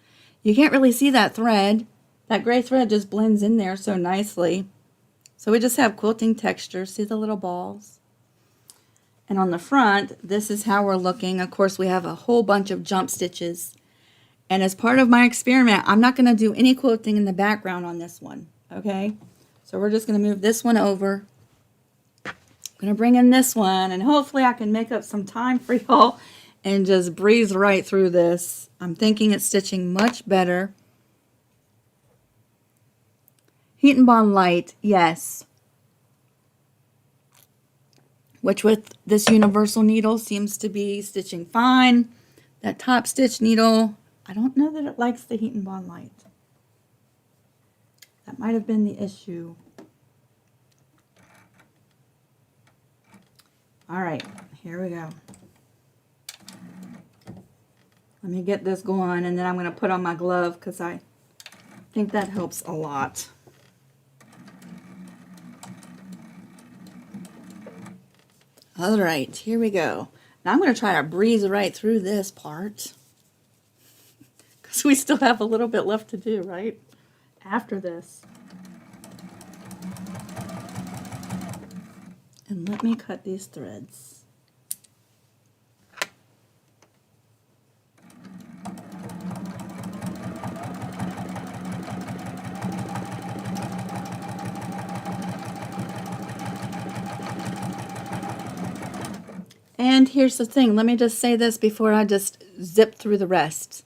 You can't really see that thread. That gray thread just blends in there so nicely. So we just have quilting texture. See the little balls? And on the front, this is how we're looking. Of course, we have a whole bunch of jump stitches. And as part of my experiment, I'm not going to do any quilting in the background on this one, okay? So we're just going to move this one over. I'm going to bring in this one, and hopefully I can make up some time for y'all and just breeze right through this. I'm thinking it's stitching much better. Heat and Bond light, yes. Which with this universal needle seems to be stitching fine. That top stitch needle, I don't know that it likes the Heat and Bond light. That might have been the issue. All right, here we go. Let me get this going, and then I'm going to put on my glove because I think that helps a lot. All right, here we go. Now I'm going to try to breeze right through this part because we still have a little bit left to do, right? After this. And let me cut these threads. And here's the thing, let me just say this before I just zip through the rest.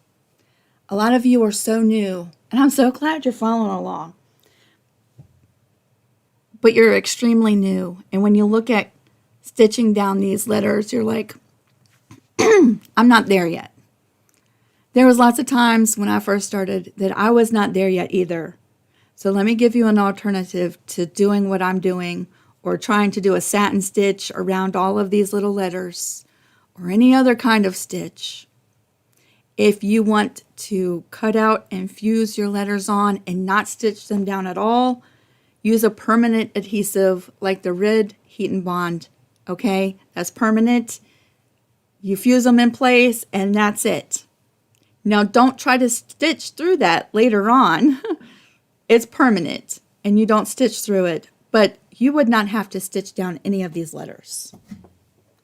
A lot of you are so new, and I'm so glad you're following along. But you're extremely new, and when you look at stitching down these letters, you're like, I'm not there yet. There was lots of times when I first started that I was not there yet either. So let me give you an alternative to doing what I'm doing, or trying to do a satin stitch around all of these little letters, or any other kind of stitch. If you want to cut out and fuse your letters on and not stitch them down at all, use a permanent adhesive like the red Heat and Bond. Okay, that's permanent. You fuse them in place and that's it. Now don't try to stitch through that later on. It's permanent and you don't stitch through it, but you would not have to stitch down any of these letters.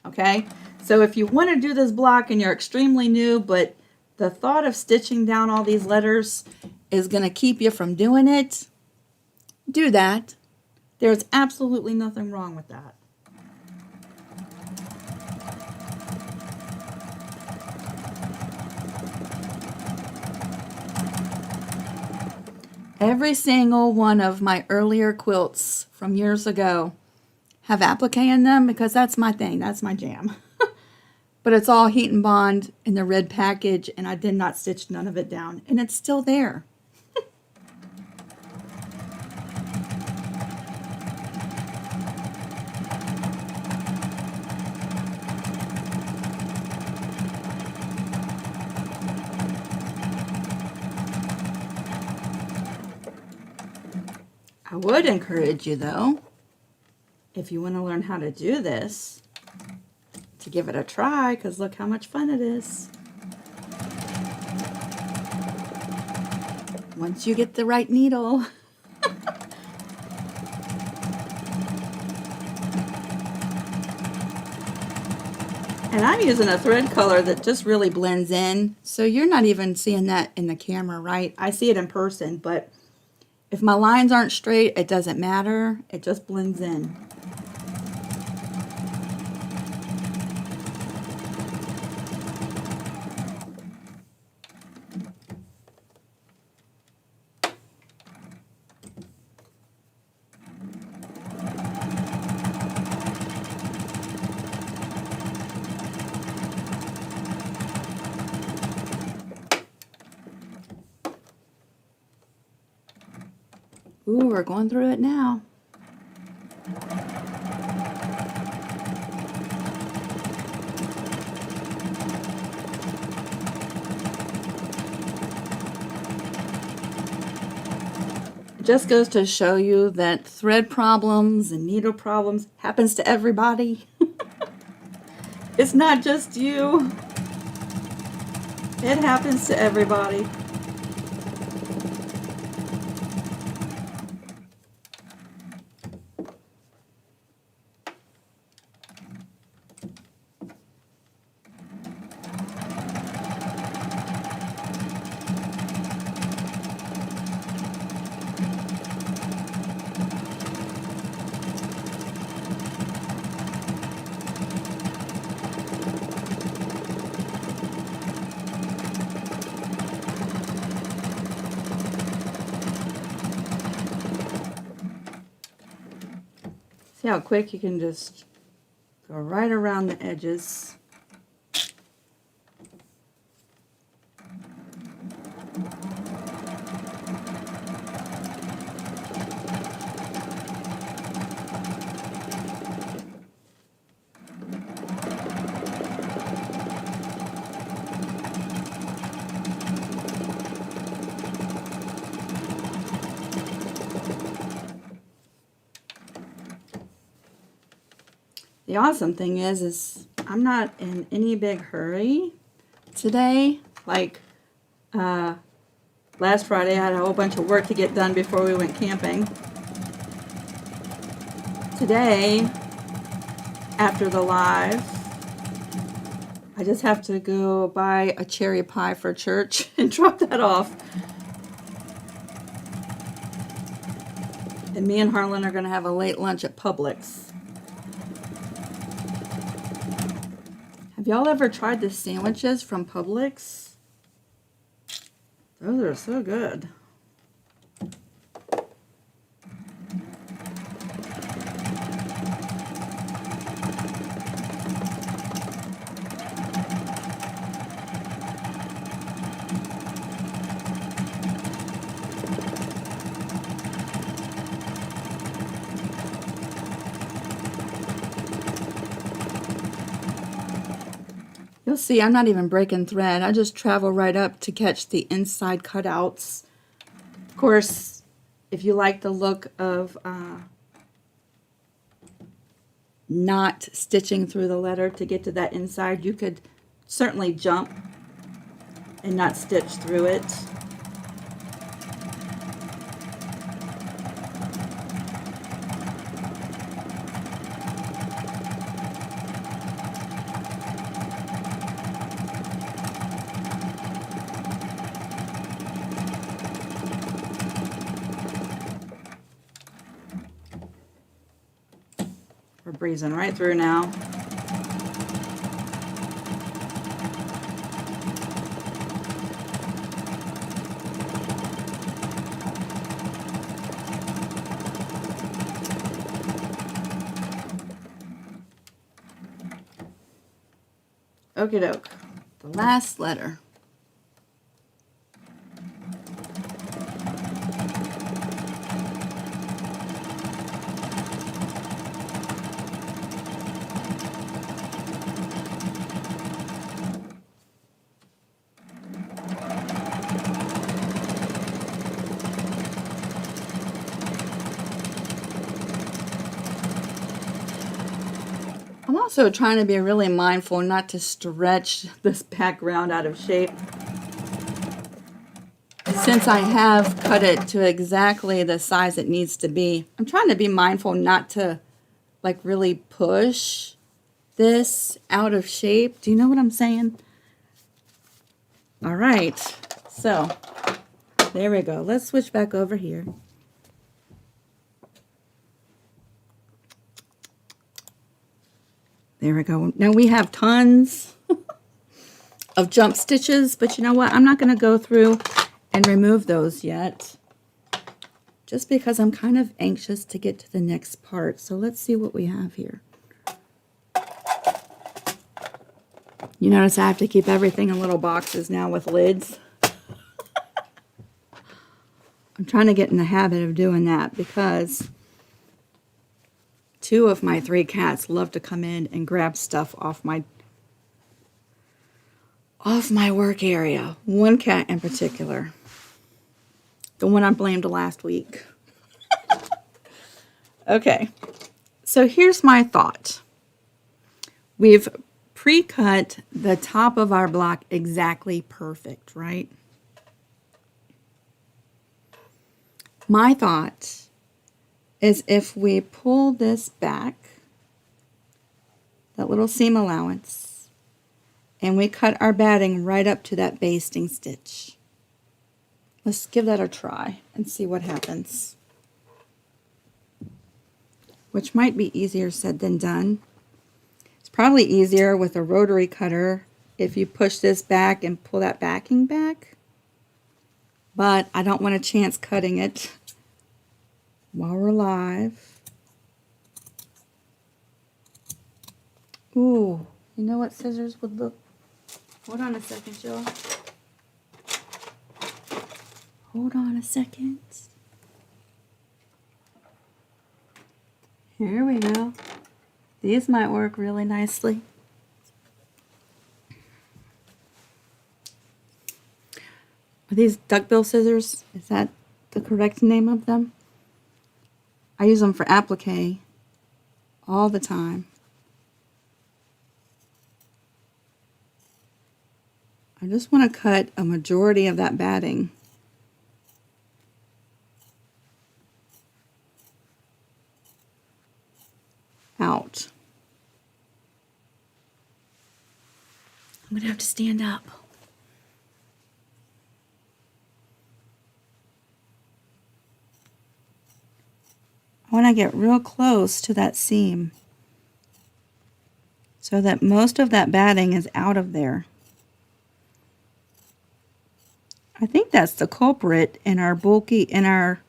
Okay, so if you want to do this block and you're extremely new, but the thought of stitching down all these letters is going to keep you from doing it, do that. There's absolutely nothing wrong with that. Every single one of my earlier quilts from years ago have applique in them because that's my thing, that's my jam. But it's all Heat and Bond in the red package, and I did not stitch none of it down, and it's still there. I would encourage you, though, if you want to learn how to do this, to give it a try, because look how much fun it is. Once you get the right needle. And I'm using a thread color that just really blends in, so you're not even seeing that in the camera, right? I see it in person, but if my lines aren't straight, it doesn't matter. It just blends in. Ooh, we're going through it now. It just goes to show you that thread problems and needle problems happens to everybody. It's not just you. It happens to everybody. See how quick you can just go right around the edges. The awesome thing is I'm not in any big hurry today. Like last Friday, I had a whole bunch of work to get done before we went camping. Today, after the live, I just have to go buy a cherry pie for church and drop that off. And me and Harlan are going to have a late lunch at Publix. Have y'all ever tried the sandwiches from Publix? Those are so good. You'll see I'm not even breaking thread. I just travel right up to catch the inside cutouts. Of course, if you like the look of not stitching through the letter to get to that inside, you could certainly jump and not stitch through it. We're breezing right through now. Okie doke. The last letter. I'm also trying to be really mindful not to stretch this background out of shape. Since I have cut it to exactly the size it needs to be, I'm trying to be mindful not to like really push this out of shape. Do you know what I'm saying? All right, so there we go. Let's switch back over here. There we go. Now we have tons of jump stitches, but you know what? I'm not going to go through and remove those yet, just because I'm kind of anxious to get to the next part. So let's see what we have here. You notice I have to keep everything in little boxes now with lids. I'm trying to get in the habit of doing that because 2 of my 3 cats love to come in and grab stuff off my work area. One cat in particular, the one I blamed last week. Okay, so here's my thought. We've pre-cut the top of our block exactly perfect, right? My thought is if we pull this back, that little seam allowance, and we cut our batting right up to that basting stitch. Let's give that a try and see what happens. Which might be easier said than done. It's probably easier with a rotary cutter if you push this back and pull that backing back. But I don't want to chance cutting it while we're live. Ooh, you know what scissors would look? Hold on a second, Jill. Hold on a second. Here we go. These might work really nicely. Are these duckbill scissors? Is that the correct name of them? I use them for applique all the time. I just want to cut a majority of that batting. Out. I'm going to have to stand up. I want to get real close to that seam so that most of that batting is out of there. I think that's the culprit in our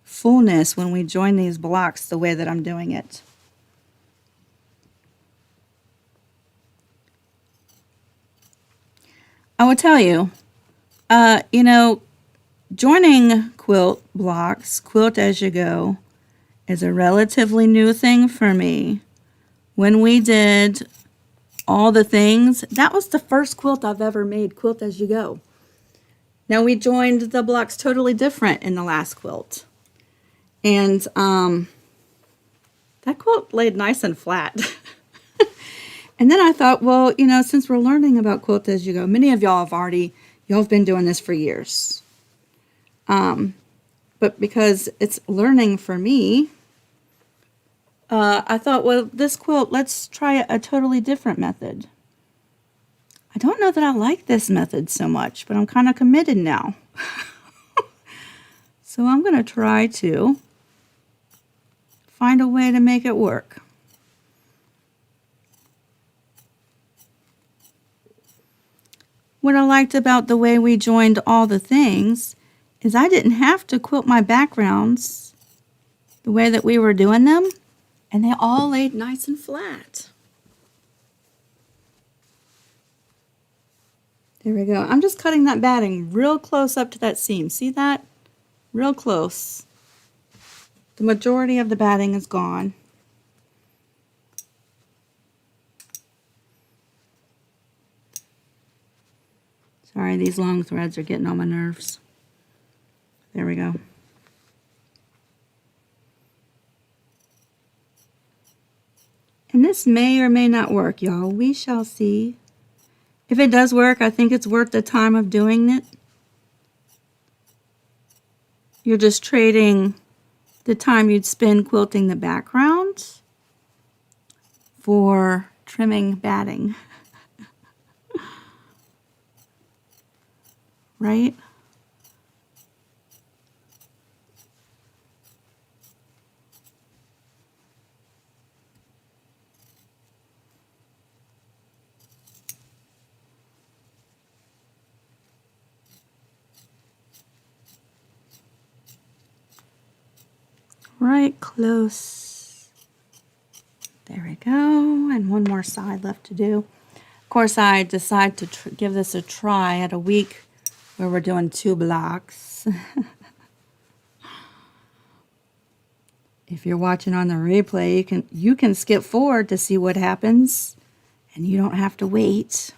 fullness when we join these blocks the way that I'm doing it. I will tell you, you know, joining quilt blocks, quilt as you go, is a relatively new thing for me. when we did all the things, that was the first quilt I've ever made, Quilt As You Go. Now we joined the blocks totally different in the last quilt. And that quilt laid nice and flat. And then I thought, well, you know, since we're learning about Quilt As You Go, many of y'all have been doing this for years. But because it's learning for me, I thought, well, this quilt, let's try a totally different method. I don't know that I like this method so much, but I'm kind of committed now. So I'm going to try to find a way to make it work. What I liked about the way we joined all the things is I didn't have to quilt my backgrounds the way that we were doing them, and they all laid nice and flat. There we go. I'm just cutting that batting real close up to that seam. See that? Real close. The majority of the batting is gone. Sorry, these long threads are getting on my nerves. There we go. And this may or may not work, y'all. We shall see. If it does work, I think it's worth the time of doing it. You're just trading the time you'd spend quilting the background for trimming batting. Right? Right close. There we go. And one more side left to do. Of course, I decided to give this a try at a week where we're doing 2 blocks. If you're watching on the replay, you can skip forward to see what happens, and you don't have to wait.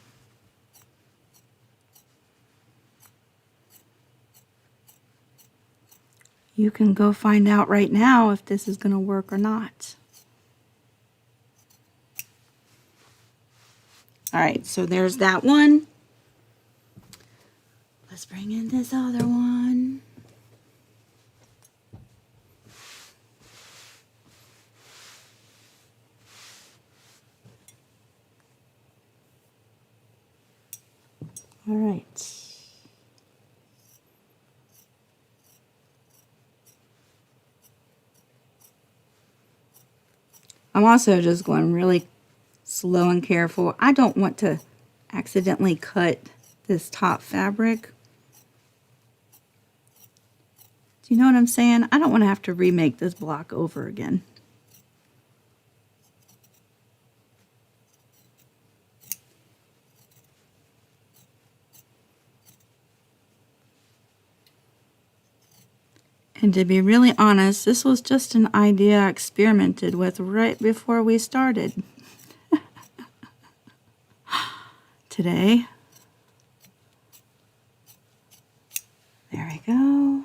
You can go find out right now if this is going to work or not. All right, so there's that one. Let's bring in this other one. All right. I'm also just going really slow and careful. I don't want to accidentally cut this top fabric. Do you know what I'm saying? I don't want to have to remake this block over again. And to be really honest, this was just an idea I experimented with right before we started today. There we go.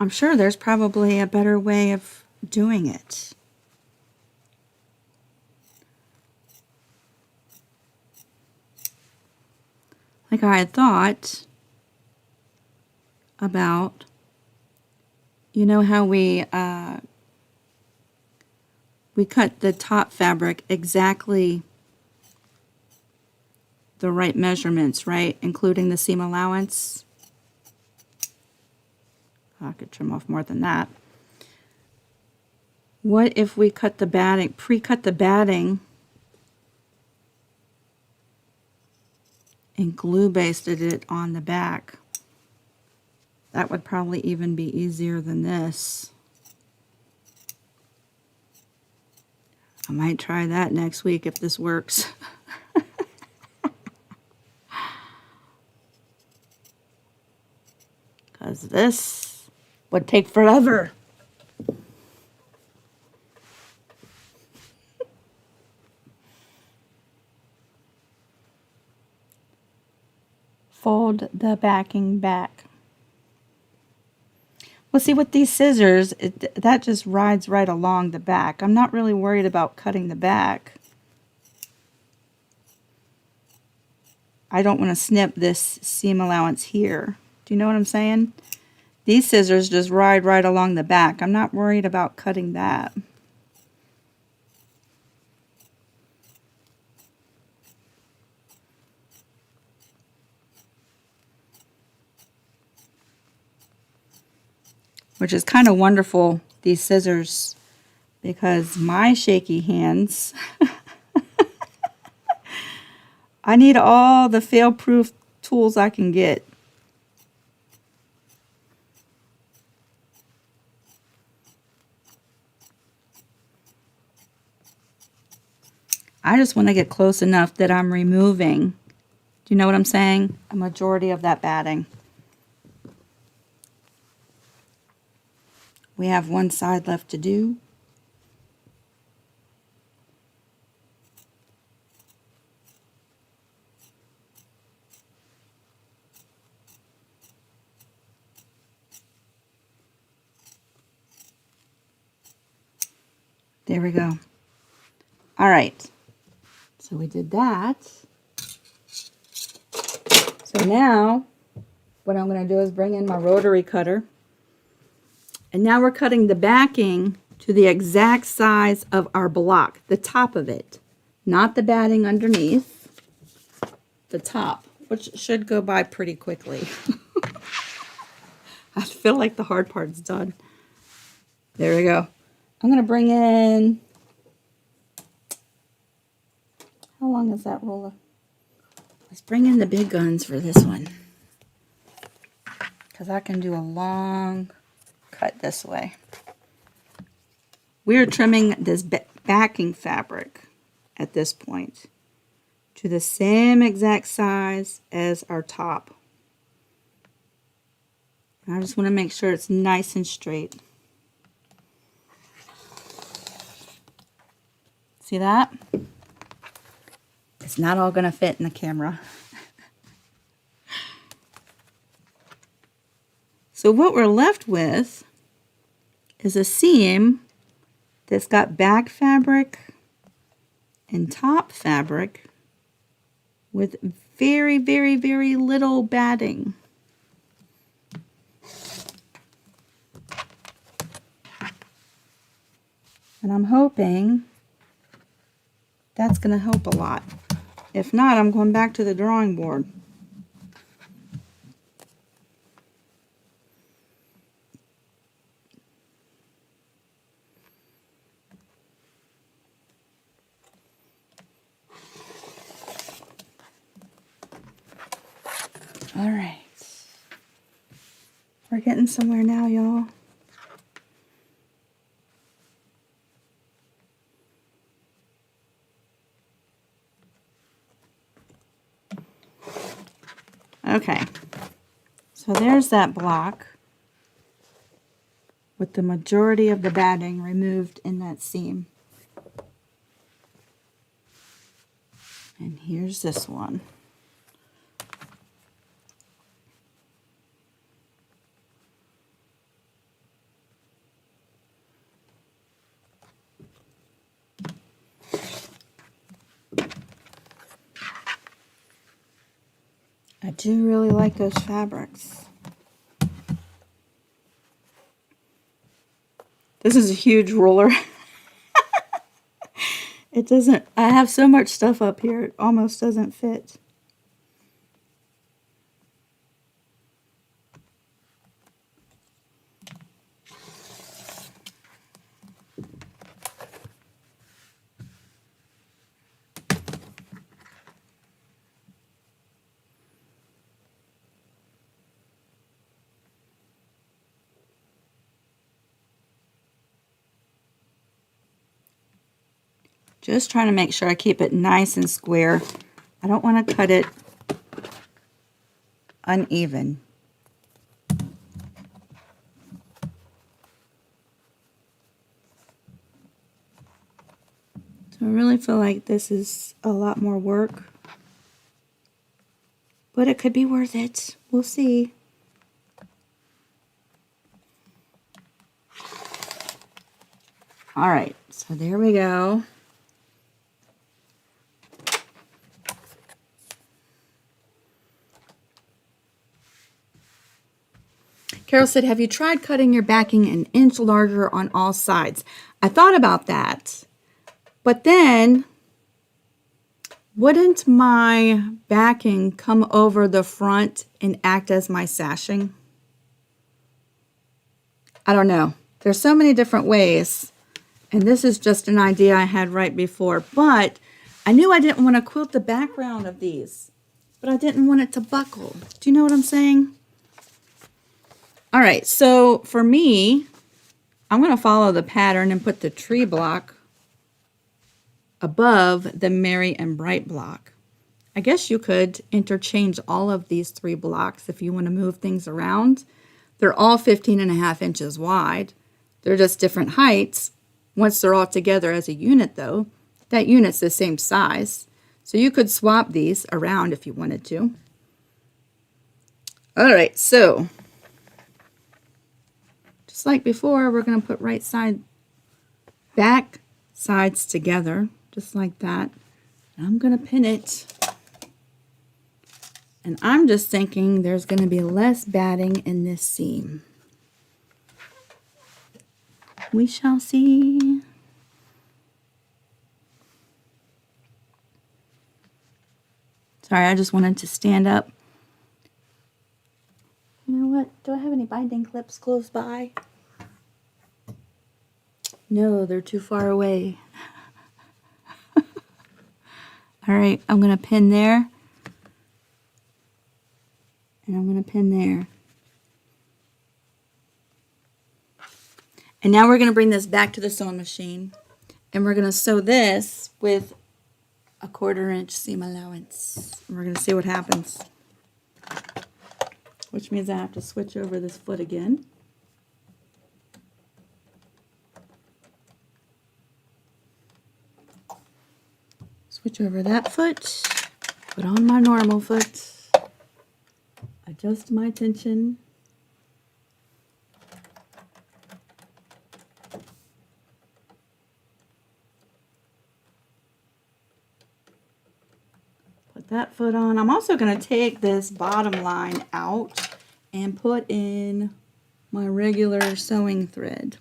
I'm sure there's probably a better way of doing it. Like I had thought about, you know how we cut the top fabric exactly the right measurements, right? Including the seam allowance. I could trim off more than that. What if we cut the batting, pre-cut the batting and glue basted it on the back? That would probably even be easier than this. I might try that next week if this works. Because this would take forever. fold the backing back. Well, see, with these scissors, that just rides right along the back. I'm not really worried about cutting the back. I don't want to snip this seam allowance here. Do you know what I'm saying? These scissors just ride right along the back. I'm not worried about cutting that. Which is kind of wonderful, these scissors, because my shaky hands, I need all the fail-proof tools I can get. I just want to get close enough that I'm removing, do you know what I'm saying? A majority of that batting. We have one side left to do. There we go. All right. So we did that. So now what I'm going to do is bring in my rotary cutter. And now we're cutting the backing to the exact size of our block, the top of it, not the batting underneath, the top, which should go by pretty quickly. I feel like the hard part's done. There we go. I'm going to bring in, how long is that ruler? Let's bring in the big guns for this one, because I can do a long cut this way. We're trimming this backing fabric at this point to the same exact size as our top. I just want to make sure it's nice and straight. See that? It's not all going to fit in the camera. So what we're left with is a seam that's got back fabric and top fabric with very, very, very little batting. And I'm hoping that's going to help a lot. If not, I'm going back to the drawing board. All right. We're getting somewhere now, y'all. Okay, so there's that block with the majority of the batting removed in that seam. And here's this one. I do really like those fabrics. This is a huge ruler. It doesn't, I have so much stuff up here, it almost doesn't fit. Just trying to make sure I keep it nice and square. I don't want to cut it uneven. So I really feel like this is a lot more work. but it could be worth it. We'll see. All right, so there we go. Carol said, have you tried cutting your backing an inch larger on all sides? I thought about that, but then wouldn't my backing come over the front and act as my sashing? I don't know. There's so many different ways, and this is just an idea I had right before, but I knew I didn't want to quilt the background of these, but I didn't want it to buckle. Do you know what I'm saying? All right, so for me, I'm going to follow the pattern and put the tree block above the Merry and Bright block. I guess you could interchange all of these 3 blocks if you want to move things around. They're all 15.5 inches wide. They're just different heights. Once they're all together as a unit, though, that unit's the same size. So you could swap these around if you wanted to. All right, so just like before, we're going to put back sides together, just like that. And I'm going to pin it. And I'm just thinking there's going to be less batting in this seam. We shall see. Sorry, I just wanted to stand up. You know what? Do I have any binding clips close by? No, they're too far away. All right, I'm going to pin there. And I'm going to pin there. And now we're going to bring this back to the sewing machine. And we're going to sew this with a 1/4 inch seam allowance. And we're going to see what happens. Which means I have to switch over this foot again. Switch over that foot. Put on my normal foot. Adjust my tension. Put that foot on. I'm also going to take this bottom line out and put in my regular sewing thread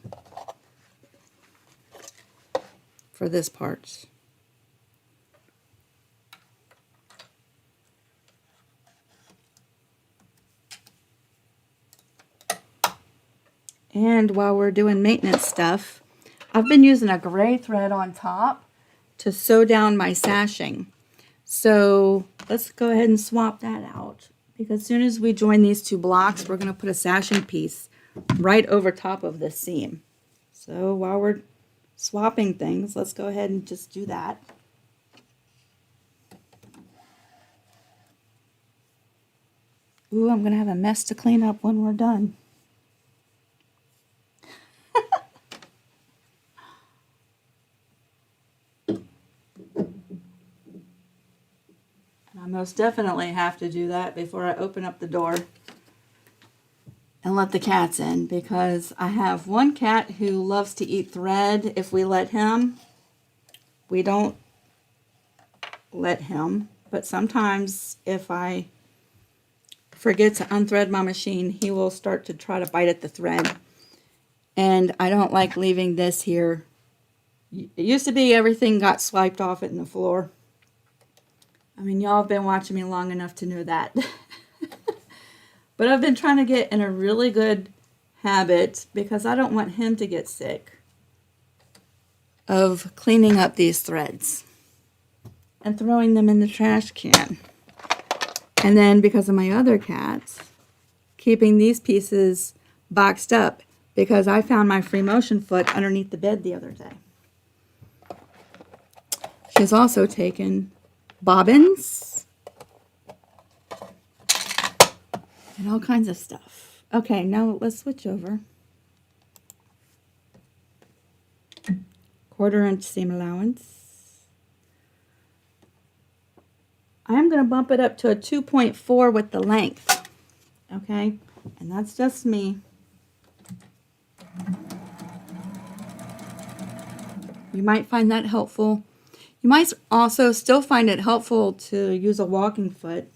for this part. And while we're doing maintenance stuff, I've been using a gray thread on top to sew down my sashing. So let's go ahead and swap that out, because as soon as we join these 2 blocks, we're going to put a sashing piece right over top of this seam. So while we're swapping things, let's go ahead and just do that. Ooh, I'm going to have a mess to clean up when we're done. I most definitely have to do that before I open up the door and let the cats in, because I have one cat who loves to eat thread if we let him. We don't let him, but sometimes if I forget to unthread my machine, he will start to try to bite at the thread. And I don't like leaving this here. It used to be everything got swiped off it in the floor. I mean, y'all have been watching me long enough to know that. But I've been trying to get in a really good habit, because I don't want him to get sick, of cleaning up these threads and throwing them in the trash can. And then because of my other cats, keeping these pieces boxed up, because I found my free motion foot underneath the bed the other day. She's also taken bobbins and all kinds of stuff. Okay, now let's switch over. 1/4 inch seam allowance. I'm going to bump it up to a 2.4 with the length. Okay, and that's just me. You might find that helpful. You might also still find it helpful to use a walking foot.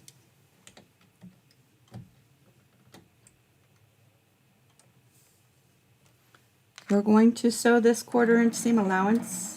We're going to sew this 1/4 inch seam allowance.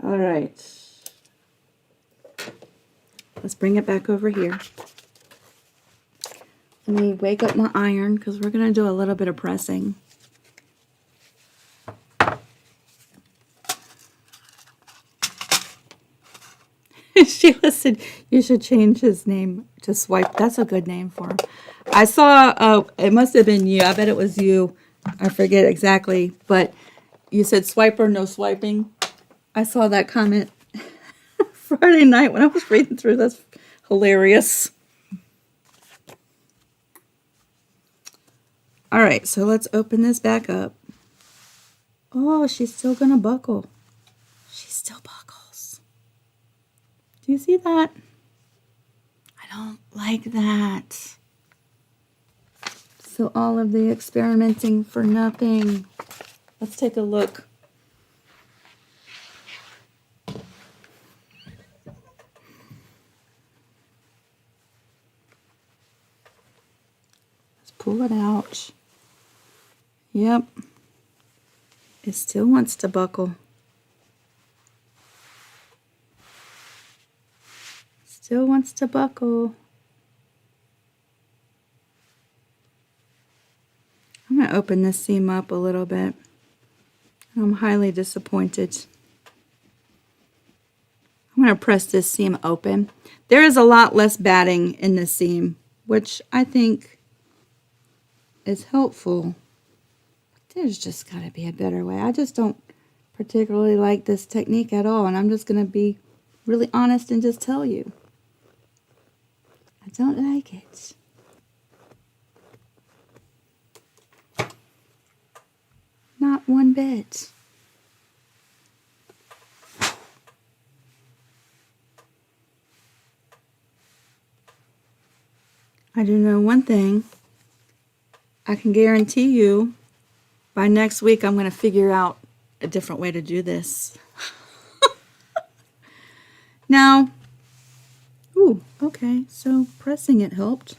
All right, let's bring it back over here. Let me wake up my iron because we're going to do a little bit of pressing. Sheila said you should change his name to Swipe. That's a good name for him. I saw, it must have been you. I bet it was you. I forget exactly, but you said Swiper, no swiping. I saw that comment Friday night when I was reading through. That's hilarious. All right, so let's open this back up. Oh, she's still going to buckle. She still buckles. Do you see that? I don't like that. So all of the experimenting for nothing. Let's take a look. Pull it out. Yep. It still wants to buckle. Still wants to buckle. I'm going to open this seam up a little bit. I'm highly disappointed. I'm going to press this seam open. There is a lot less batting in this seam, which I think is helpful. There's just got to be a better way. I just don't particularly like this technique at all, and I'm just going to be really honest and just tell you. I don't like it. Not one bit. I do know one thing. I can guarantee you by next week I'm going to figure out a different way to do this. Now, ooh, okay, so pressing it helped.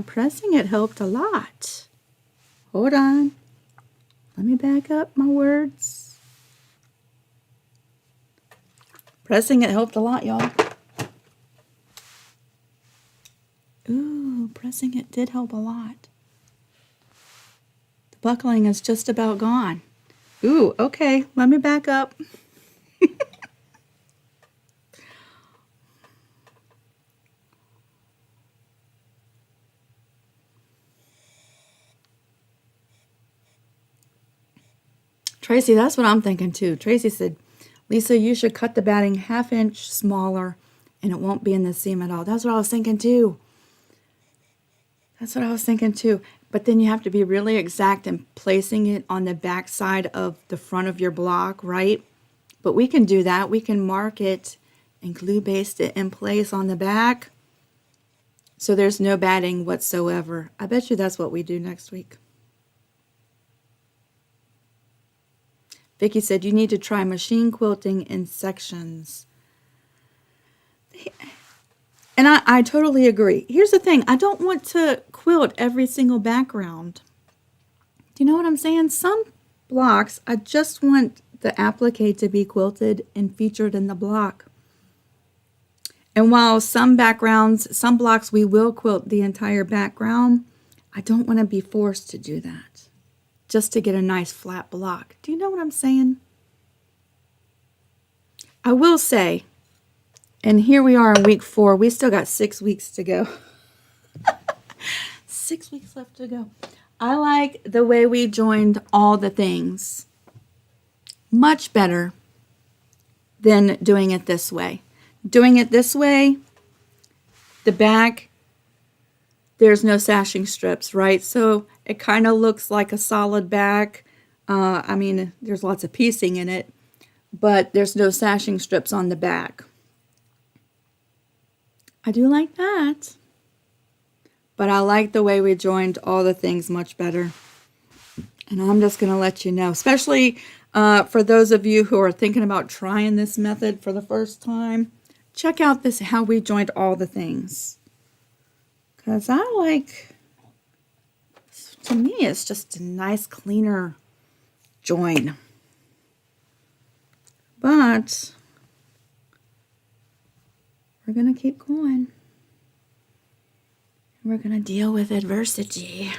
Pressing it helped a lot. Hold on. Let me back up my words. Pressing it helped a lot, y'all. Ooh, pressing it did help a lot. The buckling is just about gone. Ooh, okay, let me back up. Tracy, that's what I'm thinking too. Tracy said, Lisa, you should cut the batting 1/2 inch smaller and it won't be in the seam at all. That's what I was thinking too. That's what I was thinking too. But then you have to be really exact in placing it on the back side of the front of your block, right? But we can do that. We can mark it and glue baste it in place on the back so there's no batting whatsoever. I bet you that's what we do next week. Vicki said you need to try machine quilting in sections. And I totally agree. Here's the thing. I don't want to quilt every single background. Do you know what I'm saying? Some blocks, I just want the applique to be quilted and featured in the block. And while some blocks we will quilt the entire background, I don't want to be forced to do that just to get a nice flat block. Do you know what I'm saying? I will say, and here we are in week 4, we still got 6 weeks to go. 6 weeks left to go. I like the way we joined all the things much better than doing it this way. Doing it this way, the back, there's no sashing strips, right? So it kind of looks like a solid back. I mean, there's lots of piecing in it, but there's no sashing strips on the back. I do like that. But I like the way we joined all the things much better. And I'm just going to let you know, especially for those of you who are thinking about trying this method for the first time, check out this, how we joined all the things. Because I like, to me, it's just a nice, cleaner join. But we're going to keep going. We're going to deal with adversity.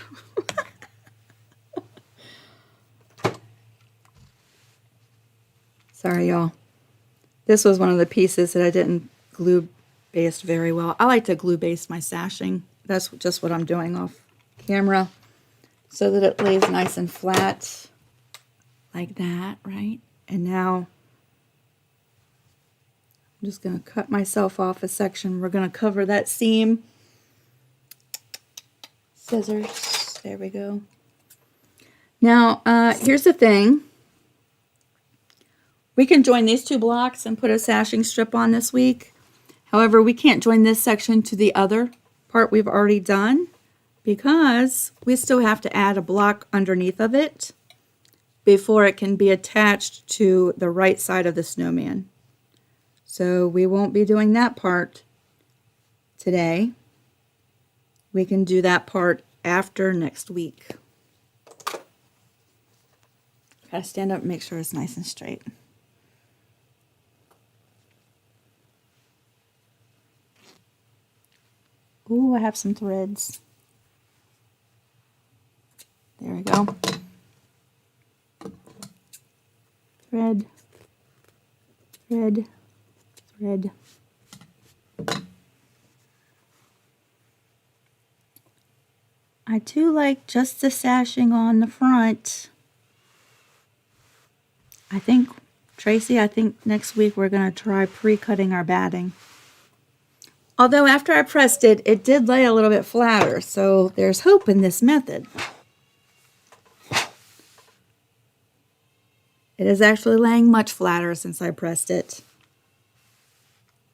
Sorry, y'all. This was one of the pieces that I didn't glue baste very well. I like to glue baste my sashing. That's just what I'm doing off camera, so that it lays nice and flat like that, right? And now I'm just going to cut myself off a section. We're going to cover that seam. Scissors. There we go. Now, here's the thing. We can join these 2 blocks and put a sashing strip on this week. However, we can't join this section to the other part we've already done because we still have to add a block underneath of it before it can be attached to the right side of the snowman. So we won't be doing that part today. We can do that part after next week. Gotta stand up and make sure it's nice and straight. Ooh, I have some threads. There we go. Thread, thread, thread. I do like just the sashing on the front. I think, Tracy, I think next week we're going to try pre-cutting our batting. Although after I pressed it, it did lay a little bit flatter, so there's hope in this method. It is actually laying much flatter since I pressed it.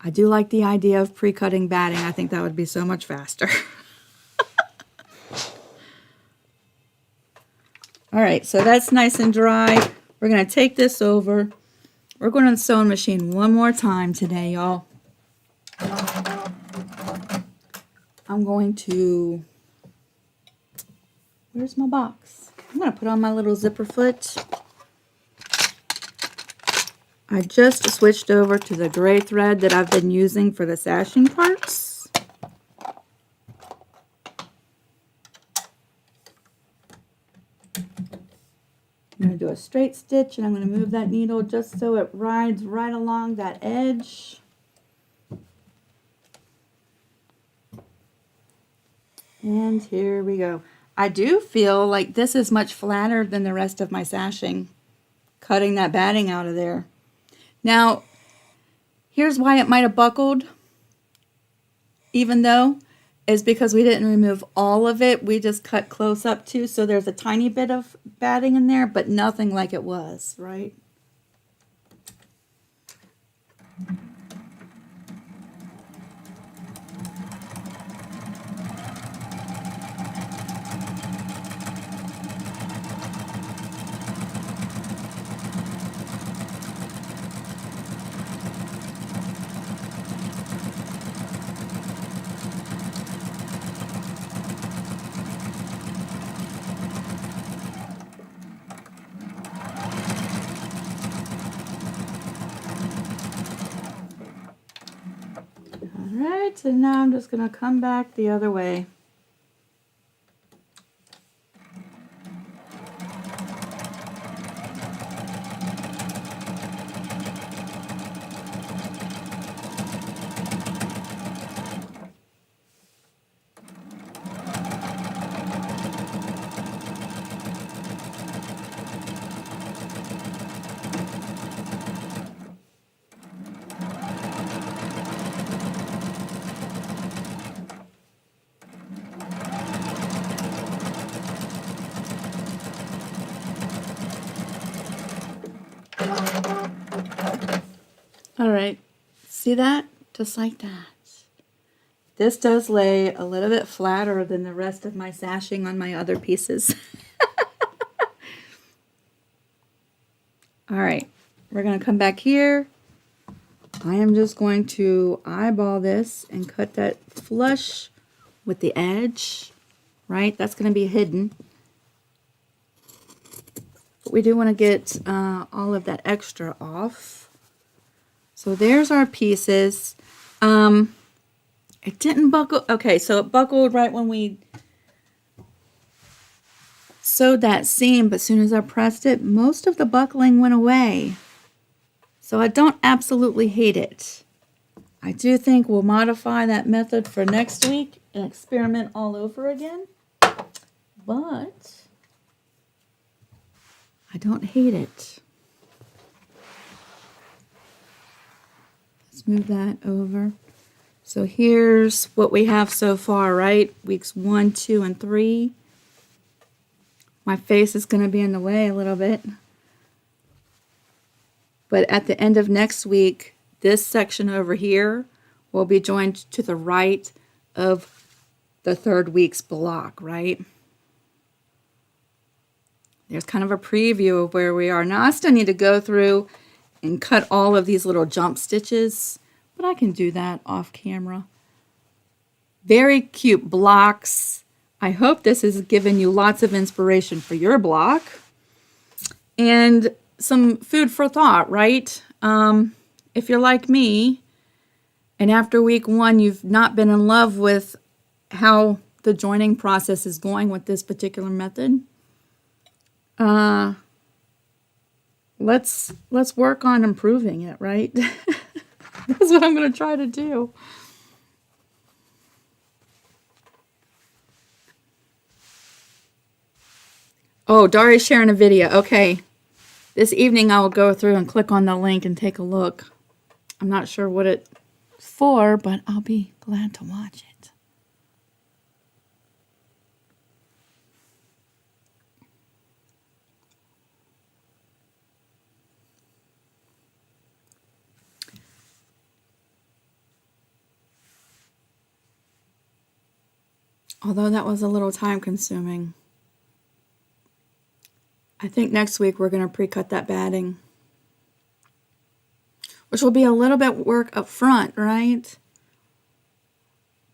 I do like the idea of pre-cutting batting. I think that would be so much faster. All right, so that's nice and dry. We're going to take this over. We're going to the sewing machine one more time today, y'all. I'm going to, where's my box? I'm going to put on my little zipper foot. I just switched over to the gray thread that I've been using for the sashing parts. I'm going to do a straight stitch, and I'm going to move that needle just so it rides right along that edge. And here we go. I do feel like this is much flatter than the rest of my sashing, cutting that batting out of there. Now, here's why it might have buckled, even though, is because we didn't remove all of it. We just cut close up too, so there's a tiny bit of batting in there, but nothing like it was, right? and now I'm just going to come back the other way. All right, see that? Just like that. This does lay a little bit flatter than the rest of my sashing on my other pieces. All right, we're going to come back here. I am just going to eyeball this and cut that flush with the edge, right? That's going to be hidden. But we do want to get all of that extra off. So there's our pieces. It didn't buckle. Okay, so it buckled right when we sewed that seam, but as soon as I pressed it, most of the buckling went away. So I don't absolutely hate it. I do think we'll modify that method for next week and experiment all over again. But I don't hate it. Let's move that over. So here's what we have so far, right? Weeks 1, 2, and 3. My face is going to be in the way a little bit. But at the end of next week, this section over here will be joined to the right of the 3rd week's block, right? There's kind of a preview of where we are. Now I still need to go through and cut all of these little jump stitches, but I can do that off camera. Very cute blocks. I hope this has given you lots of inspiration for your block and some food for thought, right? If you're like me and after week 1 you've not been in love with how the joining process is going with this particular method, let's work on improving it, right? That's what I'm going to try to do. Oh, Dari's sharing a video. Okay. This evening I will go through and click on the link and take a look. I'm not sure what it's for, but I'll be glad to watch it. Although that was a little time consuming. I think next week we're going to pre-cut that batting, which will be a little bit work up front, right?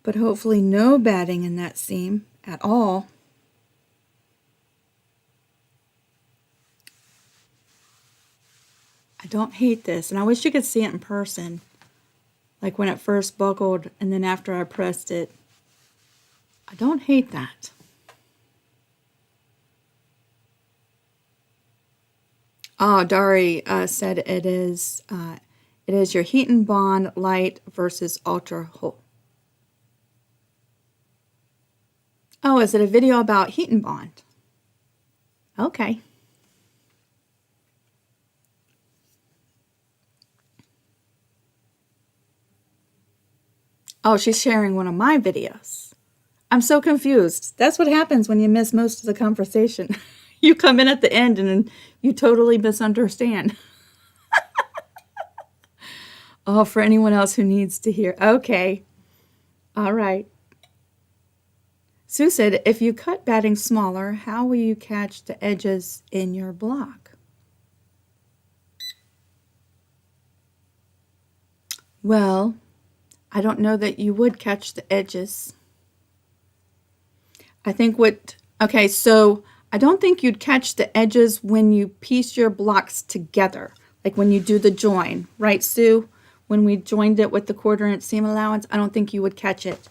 But hopefully no batting in that seam at all. I don't hate this, and I wish you could see it in person, like when it first buckled and then after I pressed it. I don't hate that. Oh, Dari said it is your heat and bond light versus ultra whole. Oh, is it a video about heat and bond? Okay. Oh, she's sharing one of my videos. I'm so confused. That's what happens when you miss most of the conversation. You come in at the end and you totally misunderstand. Oh, for anyone else who needs to hear. Okay. All right. Sue said, if you cut batting smaller, how will you catch the edges in your block? Well, I don't know that you would catch the edges. I think okay, so I don't think you'd catch the edges when you piece your blocks together, like when you do the join, right, Sue? when we joined it with the 1/4 inch seam allowance, I don't think you would catch it.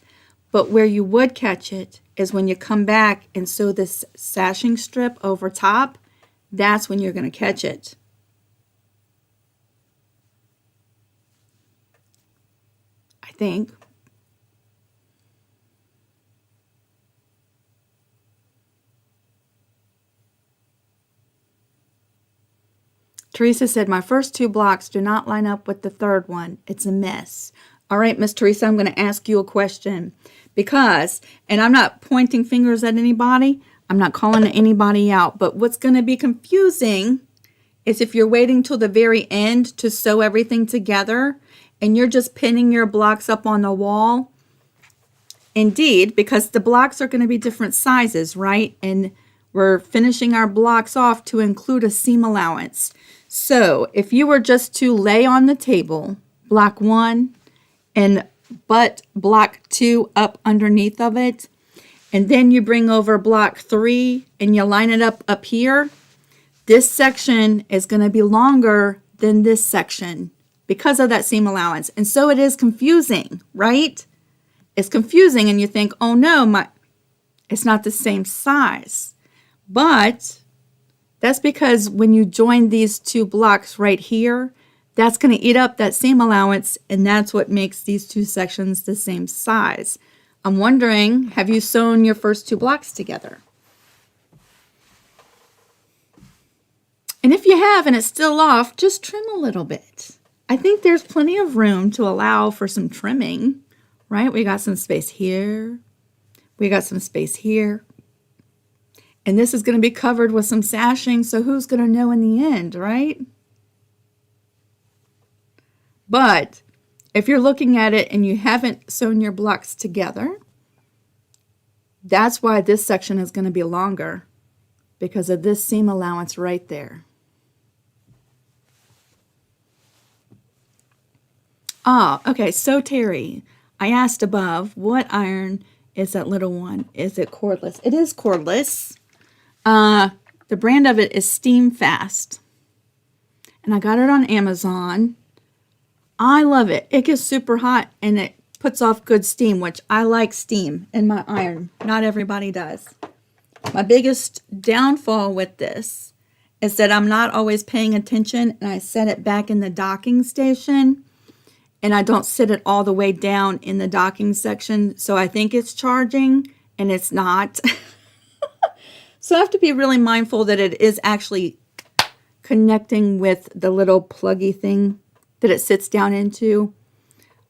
But where you would catch it is when you come back and sew this sashing strip over top. That's when you're going to catch it. I think. Teresa said, my first 2 blocks do not line up with the 3rd one. It's a mess. All right, Miss Teresa, I'm going to ask you a question because, and I'm not pointing fingers at anybody, I'm not calling anybody out, but what's going to be confusing is if you're waiting till the very end to sew everything together and you're just pinning your blocks up on the wall. Indeed, because the blocks are going to be different sizes, right? And we're finishing our blocks off to include a seam allowance. So if you were just to lay on the table block 1 and butt block 2 up underneath of it, and then you bring over block 3 and you line it up here, this section is going to be longer than this section because of that seam allowance. And so it is confusing, right? It's confusing and you think, oh no, it's not the same size. But that's because when you join these 2 blocks right here, that's going to eat up that seam allowance, and that's what makes these 2 sections the same size. I'm wondering, have you sewn your first 2 blocks together? And if you have and it's still off, just trim a little bit. I think there's plenty of room to allow for some trimming, right? We got some space here. We got some space here. And this is going to be covered with some sashing, so who's going to know in the end, right? But if you're looking at it and you haven't sewn your blocks together, that's why this section is going to be longer, because of this seam allowance right there. Ah, okay, so Terry, I asked above, what iron is that little one? Is it cordless? It is cordless. The brand of it is Steam Fast. And I got it on Amazon. I love it. It gets super hot and it puts off good steam, which I like steam in my iron. Not everybody does. My biggest downfall with this is that I'm not always paying attention and I set it back in the docking station and I don't sit it all the way down in the docking section. So I think it's charging and it's not. So I have to be really mindful that it is actually connecting with the little pluggy thing that it sits down into.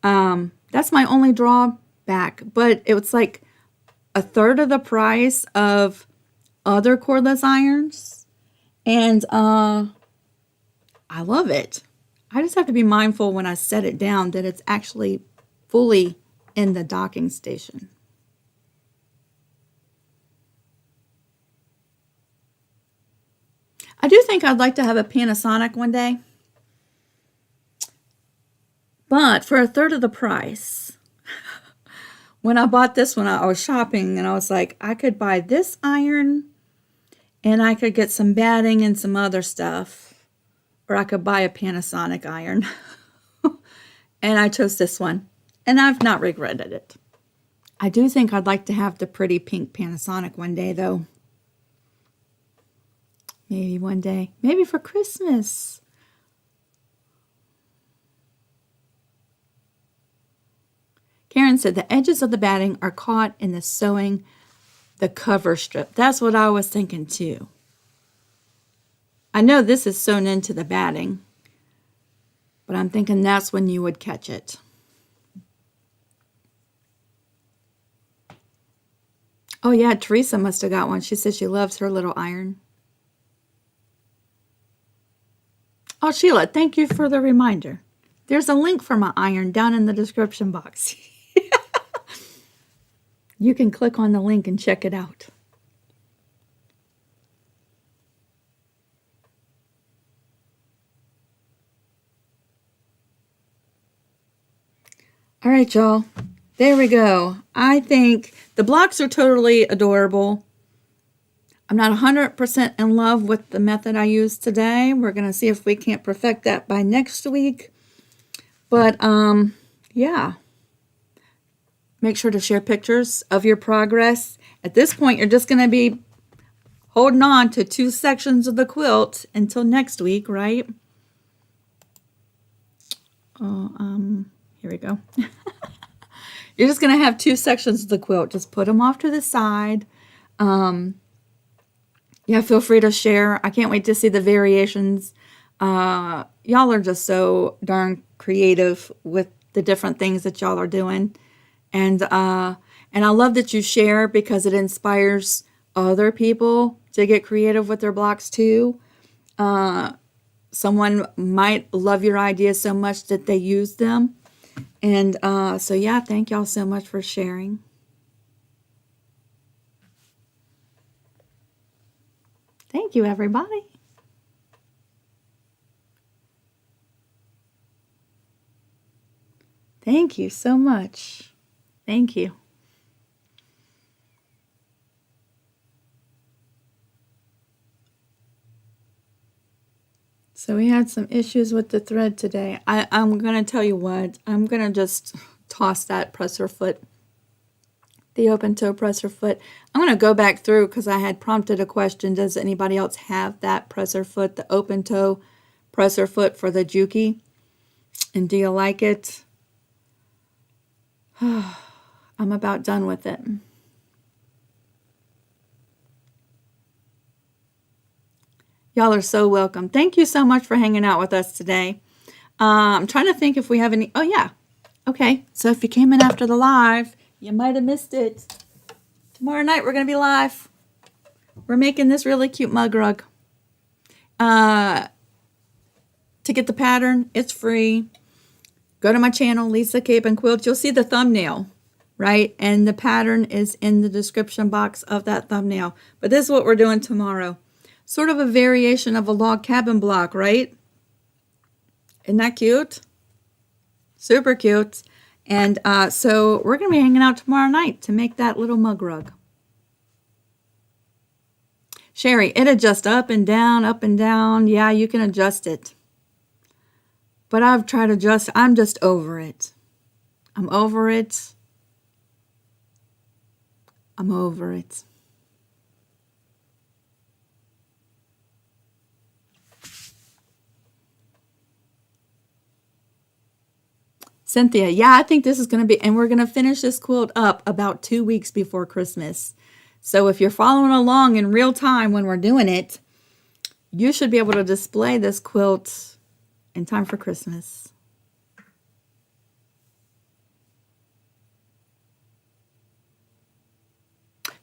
That's my only drawback, but it was like 1/3 of the price of other cordless irons, and I love it. I just have to be mindful when I set it down that it's actually fully in the docking station. I do think I'd like to have a Panasonic one day, but for 1/3 of the price. When I bought this one, I was shopping and I was like, I could buy this iron and I could get some batting and some other stuff, or I could buy a Panasonic iron. And I chose this one and I've not regretted it. I do think I'd like to have the pretty pink Panasonic one day though. Maybe one day, maybe for Christmas. Karen said the edges of the batting are caught in the sewing the cover strip. That's what I was thinking too. I know this is sewn into the batting, but I'm thinking that's when you would catch it. Oh yeah, Teresa must have got one. She said she loves her little iron. Oh, Sheila, thank you for the reminder. There's a link for my iron down in the description box. You can click on the link and check it out. All right, y'all. There we go. I think the blocks are totally adorable. I'm not 100% in love with the method I used today. We're going to see if we can't perfect that by next week. But yeah, make sure to share pictures of your progress. At this point, you're just going to be holding on to 2 sections of the quilt until next week, right? Oh, here we go. You're just going to have 2 sections of the quilt. Just put them off to the side. Yeah, feel free to share. I can't wait to see the variations. Y'all are just so darn creative with the different things that y'all are doing. And I love that you share because it inspires other people to get creative with their blocks too. Someone might love your ideas so much that they use them. And so yeah, thank y'all so much for sharing. Thank you, everybody. Thank you so much. Thank you. So we had some issues with the thread today. I'm going to tell you what. I'm going to just toss that presser foot, the open toe presser foot. I'm going to go back through because I had prompted a question. Does anybody else have that presser foot, the open toe presser foot for the Juki? And do you like it? I'm about done with it. Y'all are so welcome. Thank you so much for hanging out with us today. I'm trying to think if we have any. Oh, yeah. Okay. So if you came in after the live, you might have missed it. Tomorrow night, we're going to be live. We're making this really cute mug rug. To get the pattern, it's free. Go to my channel, Lisa Capen Quilts. You'll see the thumbnail, right? And the pattern is in the description box of that thumbnail. But this is what we're doing tomorrow. Sort of a variation of a log cabin block, right? Isn't that cute? Super cute. And so we're going to be hanging out tomorrow night to make that little mug rug. Sherry, it adjusts up and down, up and down. Yeah, you can adjust it. But I've tried to adjust. I'm just over it. I'm over it. I'm over it. Cynthia, yeah, I think this is going to be, and we're going to finish this quilt up about 2 weeks before Christmas. So if you're following along in real time when we're doing it, you should be able to display this quilt in time for Christmas.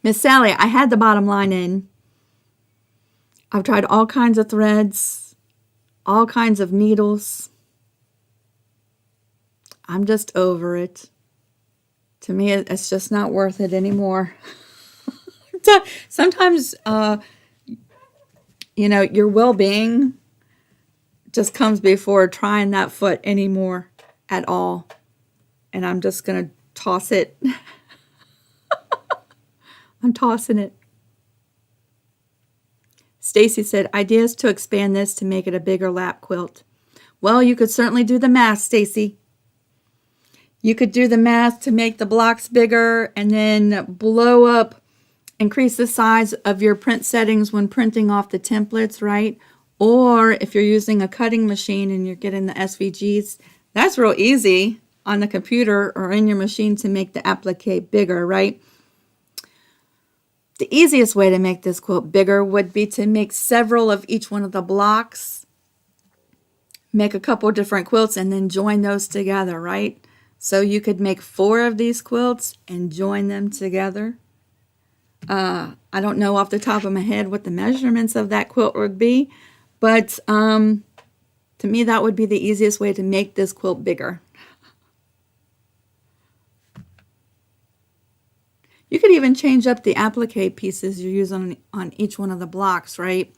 Miss Sally, I had the bottom line in. I've tried all kinds of threads, all kinds of needles. I'm just over it. To me, it's just not worth it anymore. Sometimes, you know, your well-being just comes before trying that foot anymore at all. And I'm just going to toss it. I'm tossing it. Stacy said, ideas to expand this to make it a bigger lap quilt. Well, you could certainly do the math, Stacy. You could do the math to make the blocks bigger and then blow up, increase the size of your print settings when printing off the templates, right? Or if you're using a cutting machine and you're getting the SVGs, that's real easy on the computer or in your machine to make the applique bigger, right? The easiest way to make this quilt bigger would be to make several of each one of the blocks, make a couple different quilts, and then join those together, right? So you could make 4 of these quilts and join them together. I don't know off the top of my head what the measurements of that quilt would be, but to me that would be the easiest way to make this quilt bigger. You could even change up the applique pieces you use on each one of the blocks, right?